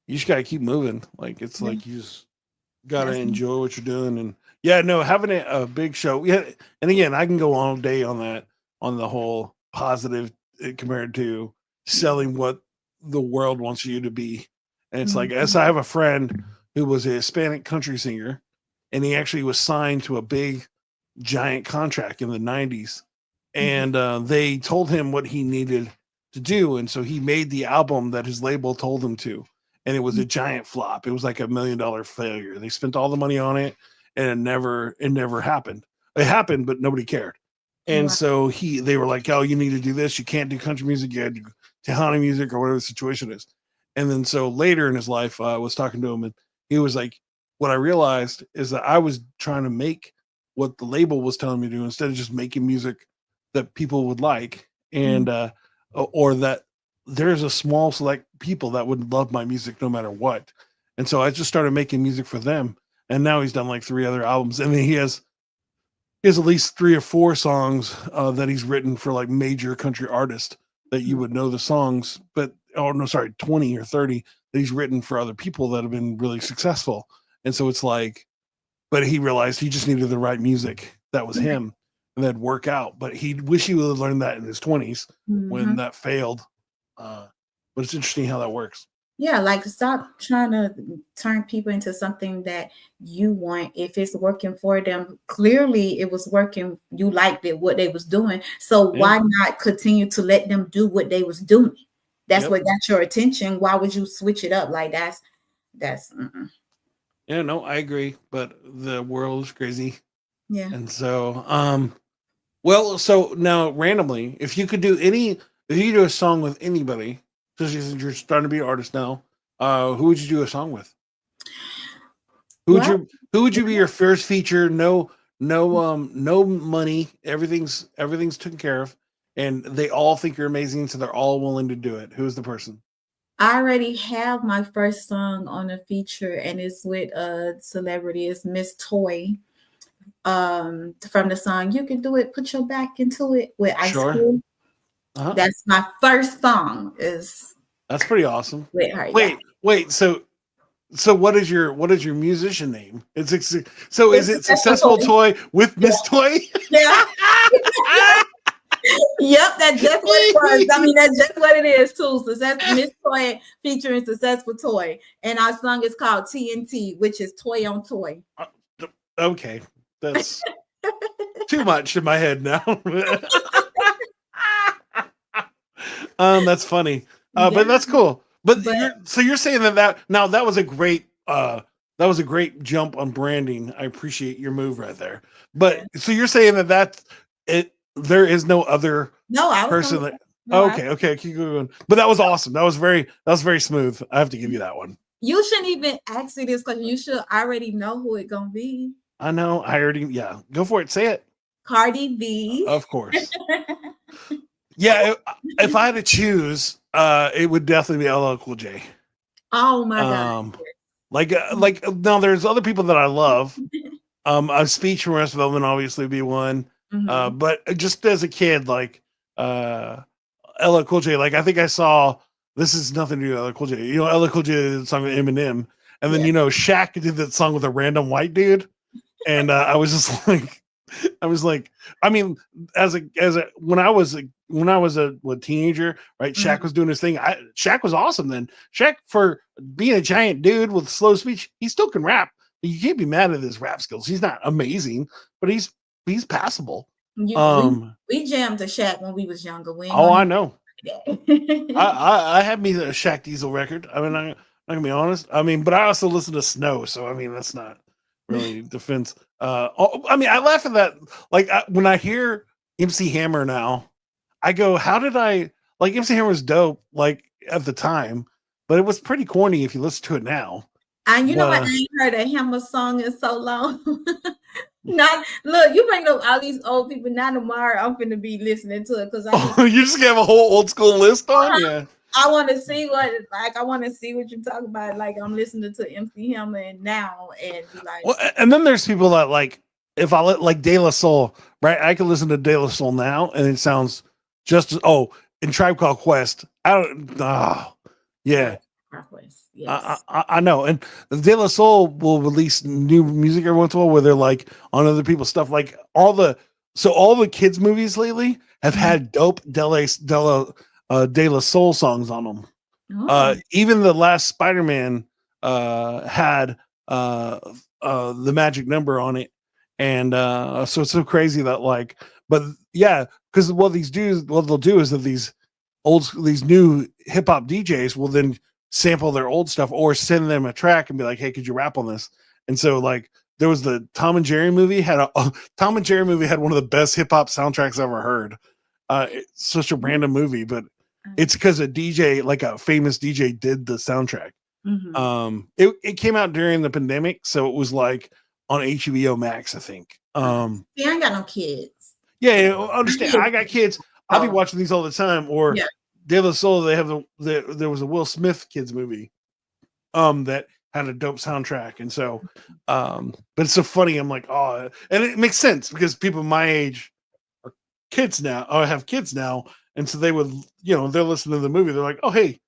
you just gotta keep moving. Like, it's like you just gotta enjoy what you're doing. And yeah, no, having a big show. Yeah, and again, I can go all day on that, on the whole positive compared to selling what the world wants you to be. And it's like, as I have a friend who was a Hispanic country singer, and he actually was signed to a big giant contract in the 90s, and they told him what he needed to do, and so he made the album that his label told him to, and it was a giant flop. It was like $1 million failure. They spent all the money on it, and it never happened. It happened, but nobody cared. And so they were like, oh, you need to do this, you can't do country music, you had to do Tejano music or whatever the situation is. And then so later in his life, I was talking to him, and he was like, what I realized is that I was trying to make what the label was telling me to do, instead of just making music that people would like, and or that there's a small select people that would love my music no matter what. And so I just started making music for them. And now he's done like 3 other albums. And then he has at least 3 or 4 songs that he's written for like major country artists that you would know the songs, but 20 or 30 that he's written for other people that have been really successful. And so it's like, but he realized he just needed the right music that was him, and that'd work out. But he wish he would have learned that in his 20s when that failed. But it's interesting how that works. Yeah, like, stop trying to turn people into something that you want. If it's working for them, clearly it was working. You liked it, what they was doing. So why not continue to let them do what they was doing? That's what got your attention. Why would you switch it up? Like, that's Yeah, no, I agree. But the world is crazy. Yeah. And so, well, so now randomly, if you do a song with anybody, because you're starting to be an artist now, who would you do a song with? Who would you be your first feature? No money. Everything's taken care of, and they all think you're amazing, so they're all willing to do it. Who's the person? I already have my first song on a feature, and it's with a celebrity. It's Miss Toy. From the song "You Can Do It, Put Your Back Into It" with Ice Cube. That's my first song. That's pretty awesome. With her. Wait. So what is your musician name? Is it Successful Toy with Miss Toy? Yeah. Yep, that's just what it was. I mean, that's just what it is too. So that's Miss Toy featuring Successful Toy, and our song is called TNT, which is Toy on Toy. Okay, that's too much in my head now. That's funny, but that's cool. But you're saying that was a great jump on branding. I appreciate your move right there. But so you're saying that there is no other person that. Okay, keep going. But that was awesome. That was very smooth. I have to give you that one. You shouldn't even ask me this question. You should already know who it's gonna be. I know. Go for it. Say it. Cardi B. Of course. Yeah, if I had to choose, it would definitely be LL Cool J. Oh my God. Like now there's other people that I love. Speech and Arrest Development obviously would be one. But just as a kid, like LL Cool J, like I think I saw, this is nothing to do with LL Cool J. You know, LL Cool J did a song with Eminem, and then you know Shaq did that song with a random white dude, and I was just like, I mean, when I was a teenager, right? Shaq was doing his thing. Shaq was awesome then. Shaq, for being a giant dude with slow speech, he still can rap. You can't be mad at his rap skills. He's not amazing, but he's passable. We jammed to Shaq when we was younger. I know. I had me a Shaq Diesel record. I mean, I'm gonna be honest. I mean, but I also listen to Snow, so I mean, that's not really defense. I mean, I laugh at that. Like when I hear MC Hammer now, I go, "How did I like MC Hammer was dope like at the time, but it was pretty corny if you listen to it now." And you know what? I ain't heard a Hammer song in so long. Not look, you bring up all these old people. Now tomorrow, I'm gonna be listening to it because you just have a whole old school list on. Yeah, I want to see what I want to see what you're talking about. Like I'm listening to MC Hammer and now and be like. Well, and then there's people that like if I let like De La Soul, right? I can listen to De La Soul now and it sounds just in Tribe Called Quest. Yeah. Yes. I know, and De La Soul will release new music every once in a while where they're like on other people's stuff. Like all the kids movies lately have had dope De La Soul songs on them. Oh. Even the last Spider-Man had the magic number on it, and so it's so crazy that like, but yeah, because what they'll do is that these new hip hop DJs will then sample their old stuff or send them a track and be like, hey, could you rap on this? And so like there was the Tom and Jerry movie had one of the best hip hop soundtracks I ever heard. It's such a random movie, but it's because a DJ, like a famous DJ, did the soundtrack. It came out during the pandemic, so it was like on HBO Max, I think. I ain't got no kids. Yeah, understand. I got kids. I'll be watching these all the time. Or De La Soul, they have there was a Will Smith kids movie that had a dope soundtrack, and so but it's so funny. I'm like, oh, and it makes sense because people my age are kids now, or have kids now, and so they would, they're listening to the movie. They're like, oh, hey,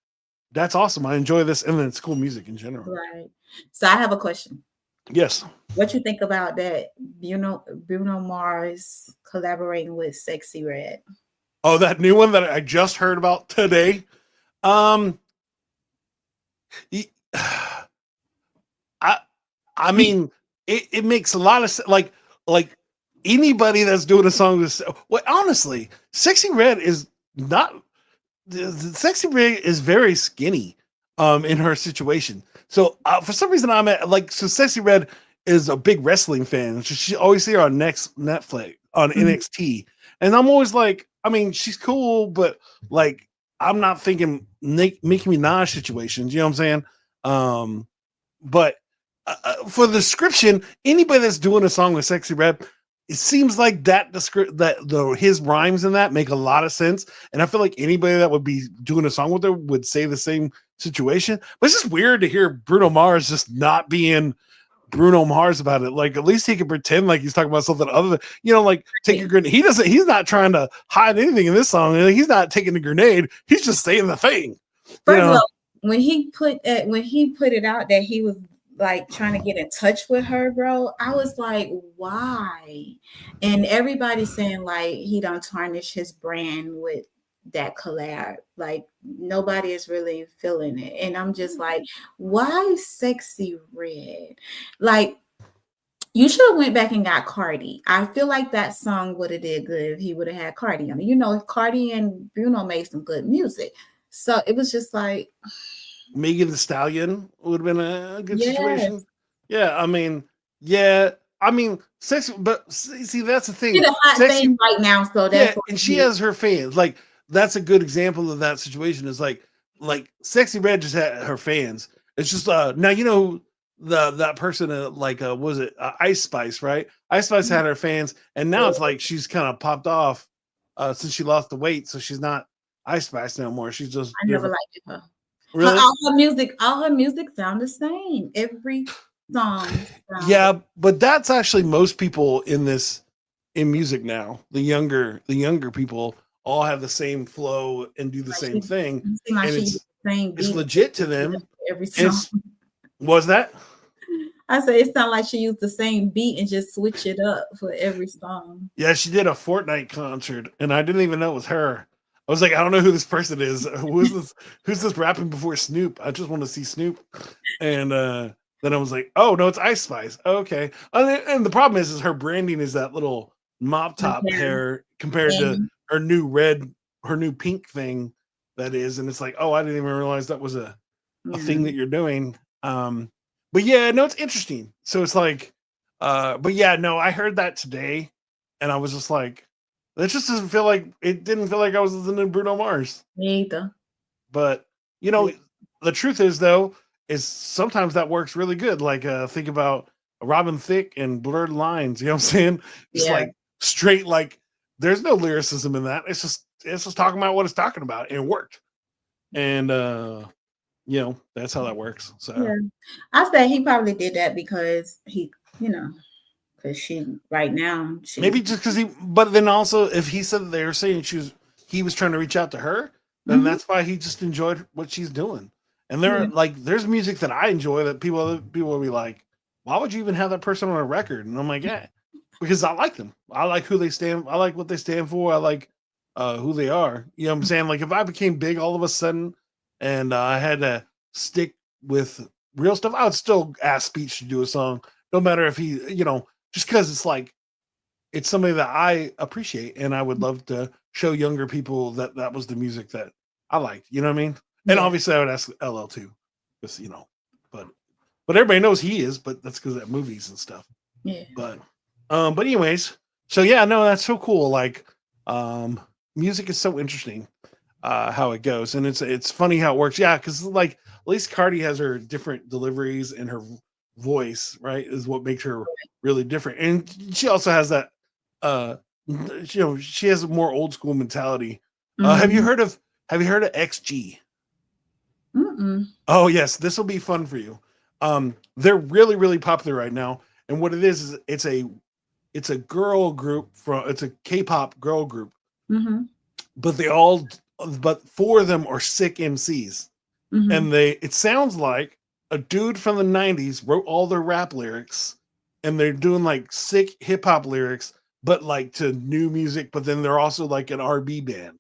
that's awesome. I enjoy this, and then it's cool music in general. Right. So I have a question. Yes. What you think about that? Bruno Mars collaborating with Sexy Red. Oh, that new one that I just heard about today. I mean, it makes a lot of sense. Like anybody that's doing a song this. Well, honestly, Sexy Red is not. Sexy Red is very skinny. In her situation. So for some reason Sexy Red is a big wrestling fan. She always see her on Netflix on NXT. And I'm always like, I mean, she's cool, but like, I'm not thinking Nicki Minaj situations, you know what I'm saying? But for the description, anybody that's doing a song with Sexy Red, it seems like his rhymes in that make a lot of sense. And I feel like anybody that would be doing a song with her would say the same situation. But it's just weird to hear Bruno Mars just not being Bruno Mars about it. Like at least he can pretend like he's talking about something other than, like take a grenade. He's not trying to hide anything in this song. He's not taking a grenade. He's just saying the thing. First of all, when he put it out that he was like trying to get in touch with her, bro, I was like, why? And everybody's saying like he don't tarnish his brand with that collab. Like nobody is really feeling it. And I'm just like, why Sexy Red? Like you should have went back and got Cardi. I feel like that song would have did good if he would have had Cardi on it. Cardi and Bruno made some good music. So it was just like Megan Thee Stallion would have been a good situation. Yeah, I mean, sexy, but see, that's the thing. She's a hot thing right now, so that's and she has her fans. Like that's a good example of that situation. Is like Sexy Red just had her fans. It's just now that person like was it Ice Spice, right? Ice Spice had her fans, and now it's like she's kind of popped off since she lost the weight, so she's not Ice Spice no more. She's just I never liked her. Really? All her music sound the same. Every song. Yeah, but that's actually most people in music now. The younger people all have the same flow and do the same thing, and it's legit to them. Every song. Was that? I said it sounded like she used the same beat and just switch it up for every song. Yeah, she did a Fortnite concert, and I didn't even know it was her. I was like, I don't know who this person is. Who's this? Who's this rapping before Snoop? I just want to see Snoop. And then I was like, oh no, it's Ice Spice. Okay. And the problem is her branding is that little mop top hair compared to her new pink thing that is. And it's like, oh, I didn't even realize that was a thing that you're doing. But yeah, no, it's interesting. So it's like, but yeah, no, I heard that today, and I was just like, it just doesn't feel like it didn't feel like I was listening to Bruno Mars. Me either. But the truth is though, is sometimes that works really good. Like think about Robin Thicke and Blurred Lines. You know what I'm saying? Just like straight, like there's no lyricism in that. It's just talking about what it's talking about, and it worked. And that's how that works. So I say he probably did that because he, because she right now maybe just because but then also if he said they were saying he was trying to reach out to her, then that's why he just enjoyed what she's doing. And there's music that I enjoy that people will be like, why would you even have that person on a record? And I'm like, yeah, because I like them. I like who they stand. I like what they stand for. I like who they are. You know what I'm saying? Like if I became big all of a sudden and I had to stick with real stuff, I would still ask Speech to do a song, no matter if he, just because it's like it's somebody that I appreciate, and I would love to show younger people that was the music that I liked. You know what I mean? And obviously, I would ask LL too, because but everybody knows he is, but that's because of movies and stuff. Yeah. But anyways, so yeah, no, that's so cool. Like, music is so interesting, how it goes, and it's funny how it works. Yeah, because like at least Cardi has her different deliveries and her voice, right, is what makes her really different, and she also has that she has a more old school mentality. Have you heard of XG? Oh yes, this will be fun for you. They're really, really popular right now, and what it is it's a girl group it's a K-pop girl group, but four of them are sick MCs, and it sounds like a dude from the 90s wrote all their rap lyrics, and they're doing like sick hip hop lyrics, but like to new music, but then they're also like an R&B band.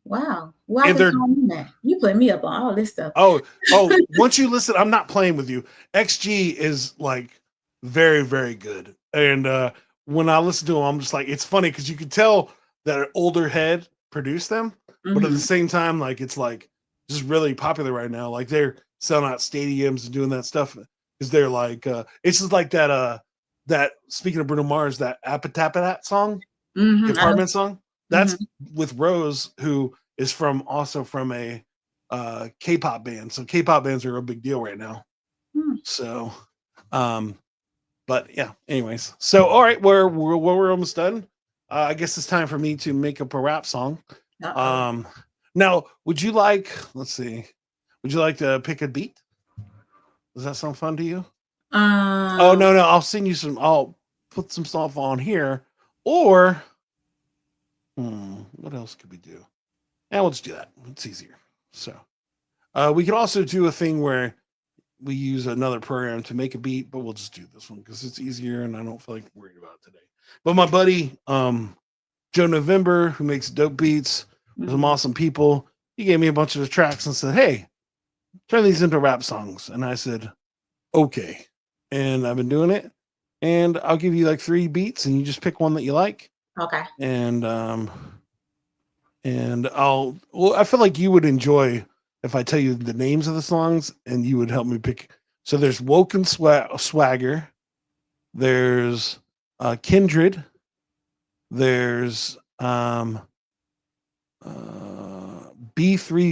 Wow. Why that? You put me up on all this stuff. Oh, once you listen, I'm not playing with you. XG is like very, very good. And when I listen to them, I'm just like, it's funny because you can tell that an older head produced them, but at the same time, like it's like just really popular right now. Like they're selling out stadiums and doing that stuff because they're like it's just like that speaking of Bruno Mars, that Appatapatat song, the apartment song. That's with Rose, who is from a K-pop band. So K-pop bands are a big deal right now. So, but yeah. Anyways, so all right, we're almost done. I guess it's time for me to make up a rap song. Now, would you like? Let's see. Would you like to pick a beat? Does that sound fun to you? Oh no, I'll send you some. I'll put some stuff on here, or. What else could we do? And we'll just do that. It's easier. So we could also do a thing where we use another program to make a beat, but we'll just do this one because it's easier and I don't feel like worried about it today. But my buddy Joe November, who makes dope beats, some awesome people, he gave me a bunch of the tracks and said, hey, turn these into rap songs. And I said, okay. And I've been doing it. And I'll give you like 3 beats and you just pick one that you like. Okay. And I feel like you would enjoy if I tell you the names of the songs and you would help me pick. So there's Woken Swagger, there's Kindred, there's B3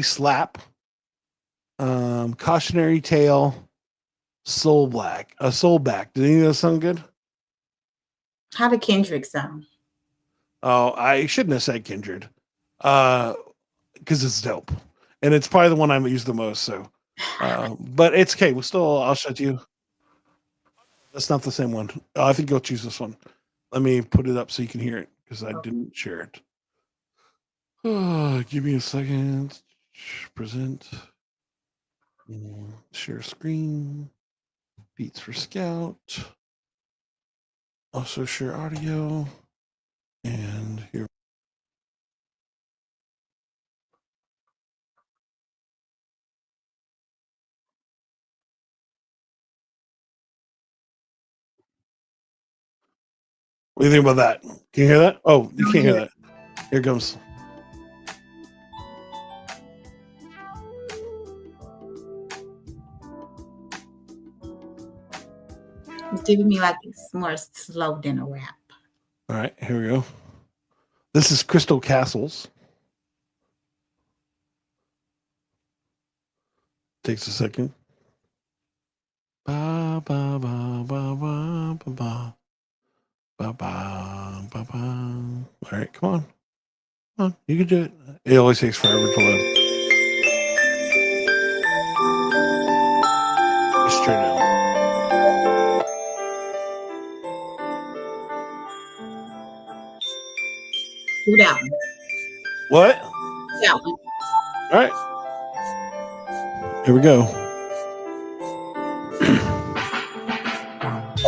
Slap, Cautionary Tale, Soul Black. Soul Back. Did any of those sound good? How did Kendrick sound? Oh, I shouldn't have said Kindred. Because it's dope. And it's probably the one I use the most. So, but it's okay. I'll shut you. That's not the same one. I think you'll choose this one. Let me put it up so you can hear it because I didn't share it. Give me a second. Present. Share screen. Beats for Scout. Also share audio. And here. What do you think about that? Can you hear that? Oh, you can't hear that. Here it comes. It's giving me like it's more slow than a rap. All right, here we go. This is Crystal Castles. Takes a second. Ba ba ba ba ba ba ba ba ba ba ba. All right, come on. Come on, you can do it. It always takes forever to load. Just turn it on. Do that one. What? That one. All right. Here we go.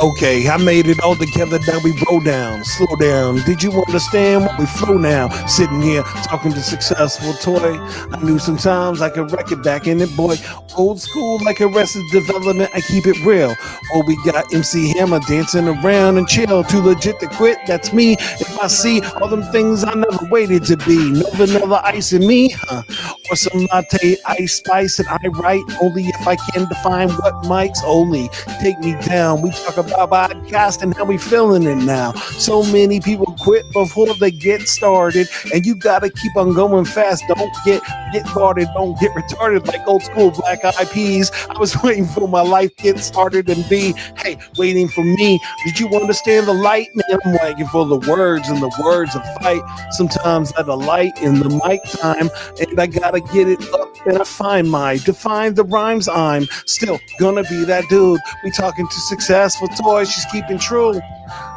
Okay, I made it all together, now we roll down, slow down. Did you understand what we flow now? Sitting here talking to Successful Toy. I knew sometimes I could wreck it back in it, boy. Old school like Arrested Development, I keep it real. Oh, we got MC Hammer dancing around and chill. Too legit to quit, that's me. If I see all them things I never waited to be. No vanilla ice in me, or some latte, ice, spice, and I write only if I can define what mics only take me down. We talk about podcast and how we feeling it now. So many people quit before they get started, and you gotta keep on going fast. Don't get started, don't get retarded like old school Black Eyed Peas. I was waiting for my life get started and be, hey, waiting for me. Did you understand the light? Man, I'm waiting for the words and the words of fight. Sometimes I delight in the mic time, and I gotta get it up and I find define the rhymes. I'm still gonna be that dude. We talking to Successful Toy. She's keeping true.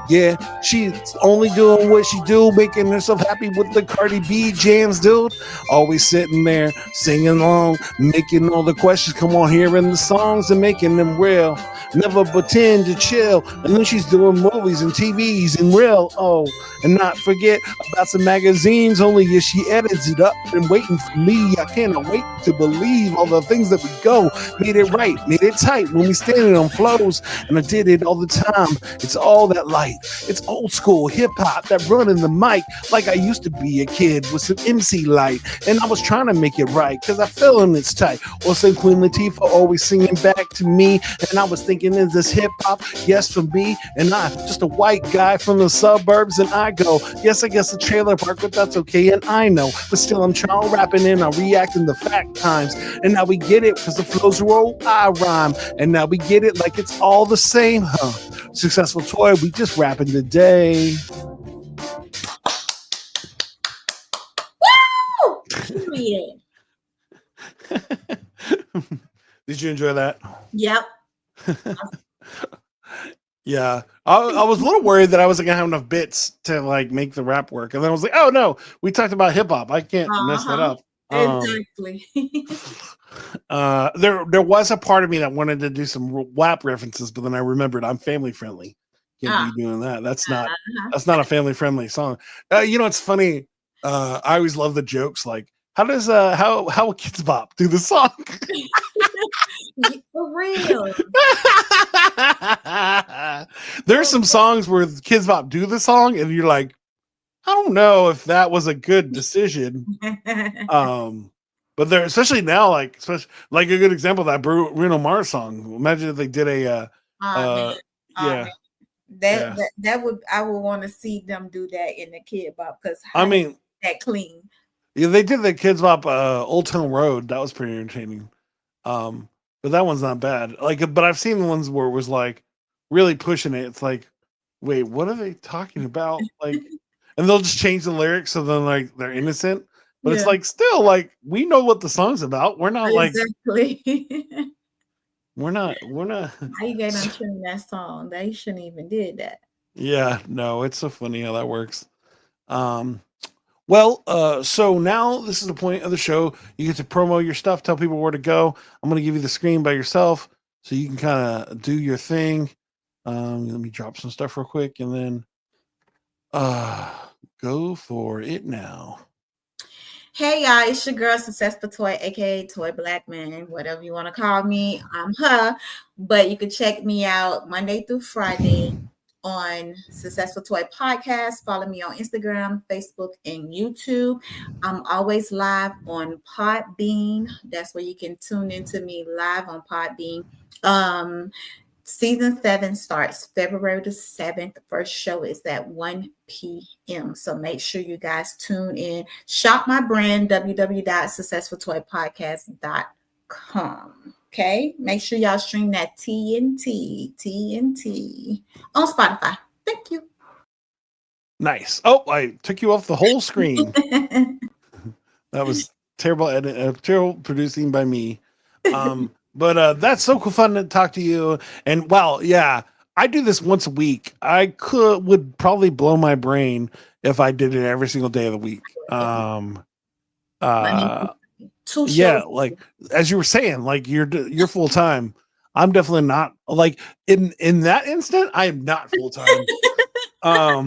Yeah, she's only doing what she do, making herself happy with the Cardi B jams, dude. Always sitting there singing along, making all the questions come on, hearing the songs and making them real. Never pretend to chill. And then she's doing movies and TVs and real. Oh, and not forget about some magazines. Only if she edits it up and waiting for me. I cannot wait to believe all the things that we go. Made it right, made it tight when we standing on flows. And I did it all the time. It's all that light. It's old school hip hop that running the mic like I used to be a kid with some MC light. And I was trying to make it right because I feel in it's tight. Or say Queen Latifah always singing back to me. And I was thinking, is this hip hop? Yes, for me. And I'm just a white guy from the suburbs. And I go, yes, I guess a trailer park, but that's okay. And I know, but still I'm trying rapping and I'm reacting to fact times. And now we get it because the flows roll, I rhyme. And now we get it like it's all the same, huh? Successful Toy, we just rapping today. Woo! Period. Did you enjoy that? Yep. Yeah, I was a little worried that I wasn't gonna have enough bits to like make the rap work, and then I was like, "Oh no, we talked about hip hop. I can't mess that up." Exactly. There was a part of me that wanted to do some WAP references, but then I remembered I'm family friendly. Can't be doing that. That's not a family friendly song. You know, it's funny. I always love the jokes like, how does how Kids Bop do the song? For real. There's some songs where Kids Bop do the song, and you're like, I don't know if that was a good decision. But there, especially now, like a good example of that Bruno Mars song. Imagine if they did a that would, I would want to see them do that in the Kid Bop, because I mean that clean. Yeah, they did the Kids Bop Old Town Road. That was pretty entertaining. but that one's not bad. Like, but I've seen the ones where it was like really pushing it. It's like, wait, what are they talking about? Like, and they'll just change the lyrics so then like they're innocent. But it's Yeah, like still like we know what the song's about. We're not like exactly. we're not How you gonna tune that song? They shouldn't even did that. yeah, no, it's so funny how that works. Well, so now this is the point of the show. You get to promo your stuff, tell people where to go. I'm going to give you the screen by yourself so you can kind of do your thing. Let me drop some stuff real quick and then go for it now. Hey y'all, it's your girl Successful Toy, aka Toy Blackmon, whatever you want to call me. I'm her, but you can check me out Monday through Friday on Successful Toy Podcast. Follow me on Instagram, Facebook, and YouTube. I'm always live on Podbean. That's where you can tune into me live on Podbean. Season 7 starts February the 7th. The first show is at 1 p.m. So make sure you guys tune in. Shop my brand, www.successfultoypodcast.com. Okay? Make sure y'all stream that TNT on Spotify. Thank you. Nice. Oh, I took you off the whole screen. That was terrible terrible producing by me. But that's so cool fun to talk to you. And well, yeah, I do this once a week. I would probably blow my brain if I did it every single day of the week. Yeah, like as you were saying, like you're full time. I'm definitely not like in that instant. I am not full time. I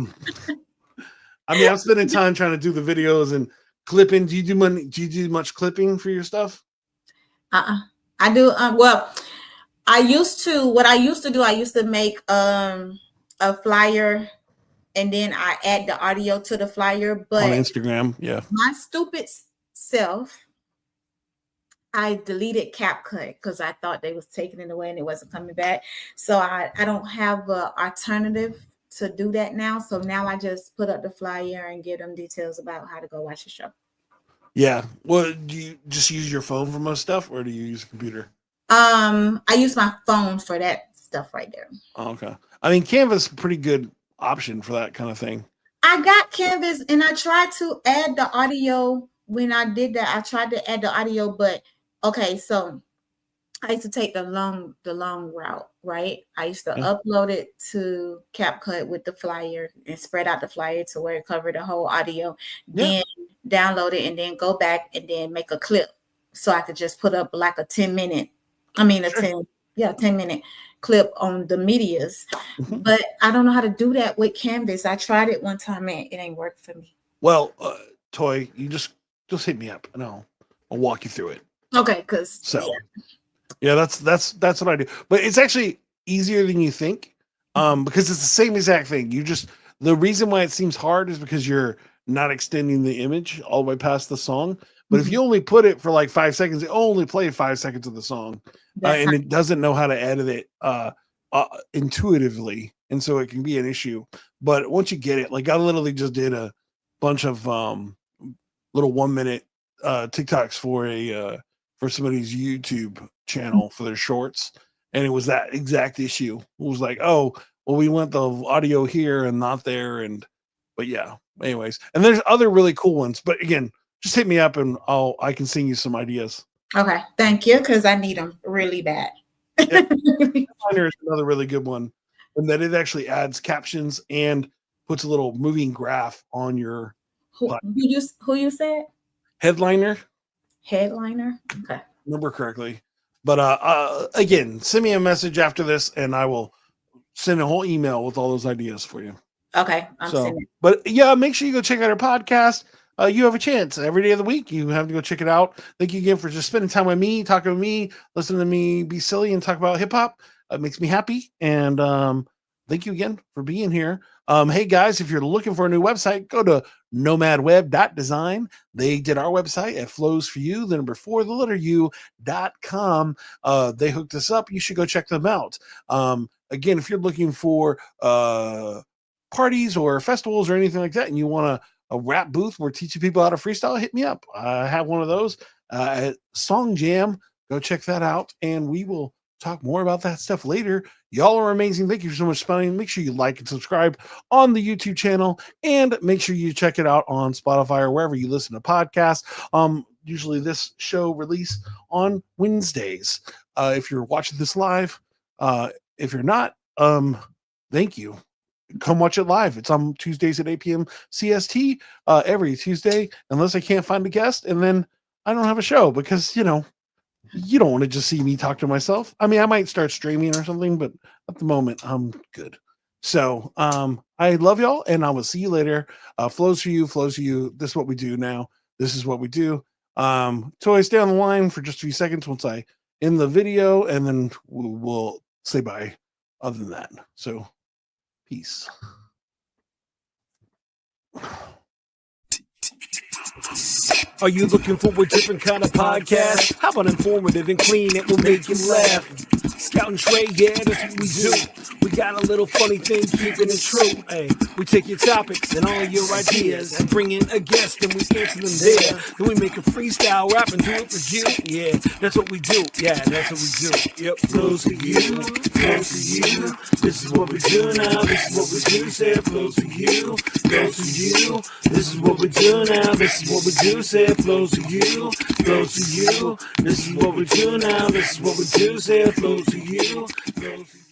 mean, I'm spending time trying to do the videos and clipping. Do you do much clipping for your stuff? I do. Well, I used to. What I used to do, I used to make a flyer, and then I add the audio to the flyer. But on Instagram, yeah. My stupid self, I deleted CapCut because I thought they was taking it away and it wasn't coming back. So I don't have an alternative to do that now. So now I just put up the flyer and give them details about how to go watch the show. Yeah. Well, do you just use your phone for most stuff, or do you use a computer? I use my phone for that stuff right there. Oh, okay. I mean, Canva's is a pretty good option for that kind of thing. I got Canvas and I tried to add the audio when I did that. I tried to add the audio, but okay, so I used to take the long route, right? I used to upload it to CapCut with the flyer and spread out the flyer to where it covered the whole audio. Then download it and then go back and then make a clip so I could just put up like a 10-minute clip on the medias. But I don't know how to do that with Canvas. I tried it one time and it ain't worked for me. Well, Toy, you just hit me up and I'll walk you through it. Okay, yeah, that's what I do. But it's actually easier than you think, because it's the same exact thing. The reason why it seems hard is because you're not extending the image all the way past the song. But if you only put it for like 5 seconds, it only play 5 seconds of the song, and it doesn't know how to edit it intuitively, and so it can be an issue. But once you get it, like I literally just did a bunch of little 1-minute TikToks for somebody's YouTube channel for their shorts, and it was that exact issue. It was like, oh, well, we want the audio here and not there, but yeah. Anyways, and there's other really cool ones, but again, just hit me up and I can sing you some ideas. Okay, thank you, because I need them really bad. Headliner is another really good one, and that it actually adds captions and puts a little moving graph on your. Who you said? Headliner. Okay. Remember correctly, but again, send me a message after this, and I will send a whole email with all those ideas for you. Okay, I'm sending. But yeah, make sure you go check out our podcast. You have a chance every day of the week. You have to go check it out. Thank you again for just spending time with me, talking with me, listening to me be silly and talk about hip hop. It makes me happy. And thank you again for being here. Hey guys, if you're looking for a new website, go to nomadweb.design. They did our website at flows4u, the number 4, the letter u.com. They hooked us up. You should go check them out. Again, if you're looking for parties or festivals or anything like that, and you want a rap booth where teaching people how to freestyle, hit me up. I have one of those at Song Jam Go check that out, and we will talk more about that stuff later. Y'all are amazing. Thank you so much for spending. Make sure you like and subscribe on the YouTube channel, and make sure you check it out on Spotify or wherever you listen to podcasts. Usually this show release on Wednesdays. If you're watching this live, if you're not, thank you. Come watch it live. It's on Tuesdays at 8 p.m. CST every Tuesday, unless I can't find a guest, and then I don't have a show because, you know, you don't want to just see me talk to myself. I mean, I might start streaming or something, but at the moment, I'm good. So I love y'all, and I will see you later. Flows for you, flows for you. This is what we do now. This is what we do. Toy, stay on the line for just a few seconds once I end the video, and then we'll say bye other than that. So peace. Are you looking for a different kind of podcast? How about informative and clean? It will make you laugh. Scout and Trey, yeah, that's what we do. We got a little funny thing, keeping it true. Hey, we take your topics and all your ideas and bring in a guest and we answer them there. Then we make a freestyle rap and do it for you. Yeah, that's what we do. Yeah, that's what we do. Yep, flows for you, flows for you. This is what we do now. This is what we do. Say it flows for you, flows for you. This is what we do now. This is what we do. Say it flows for you, flows for you. This is what we do now. This is what we do. Say it flows for you, flows for you.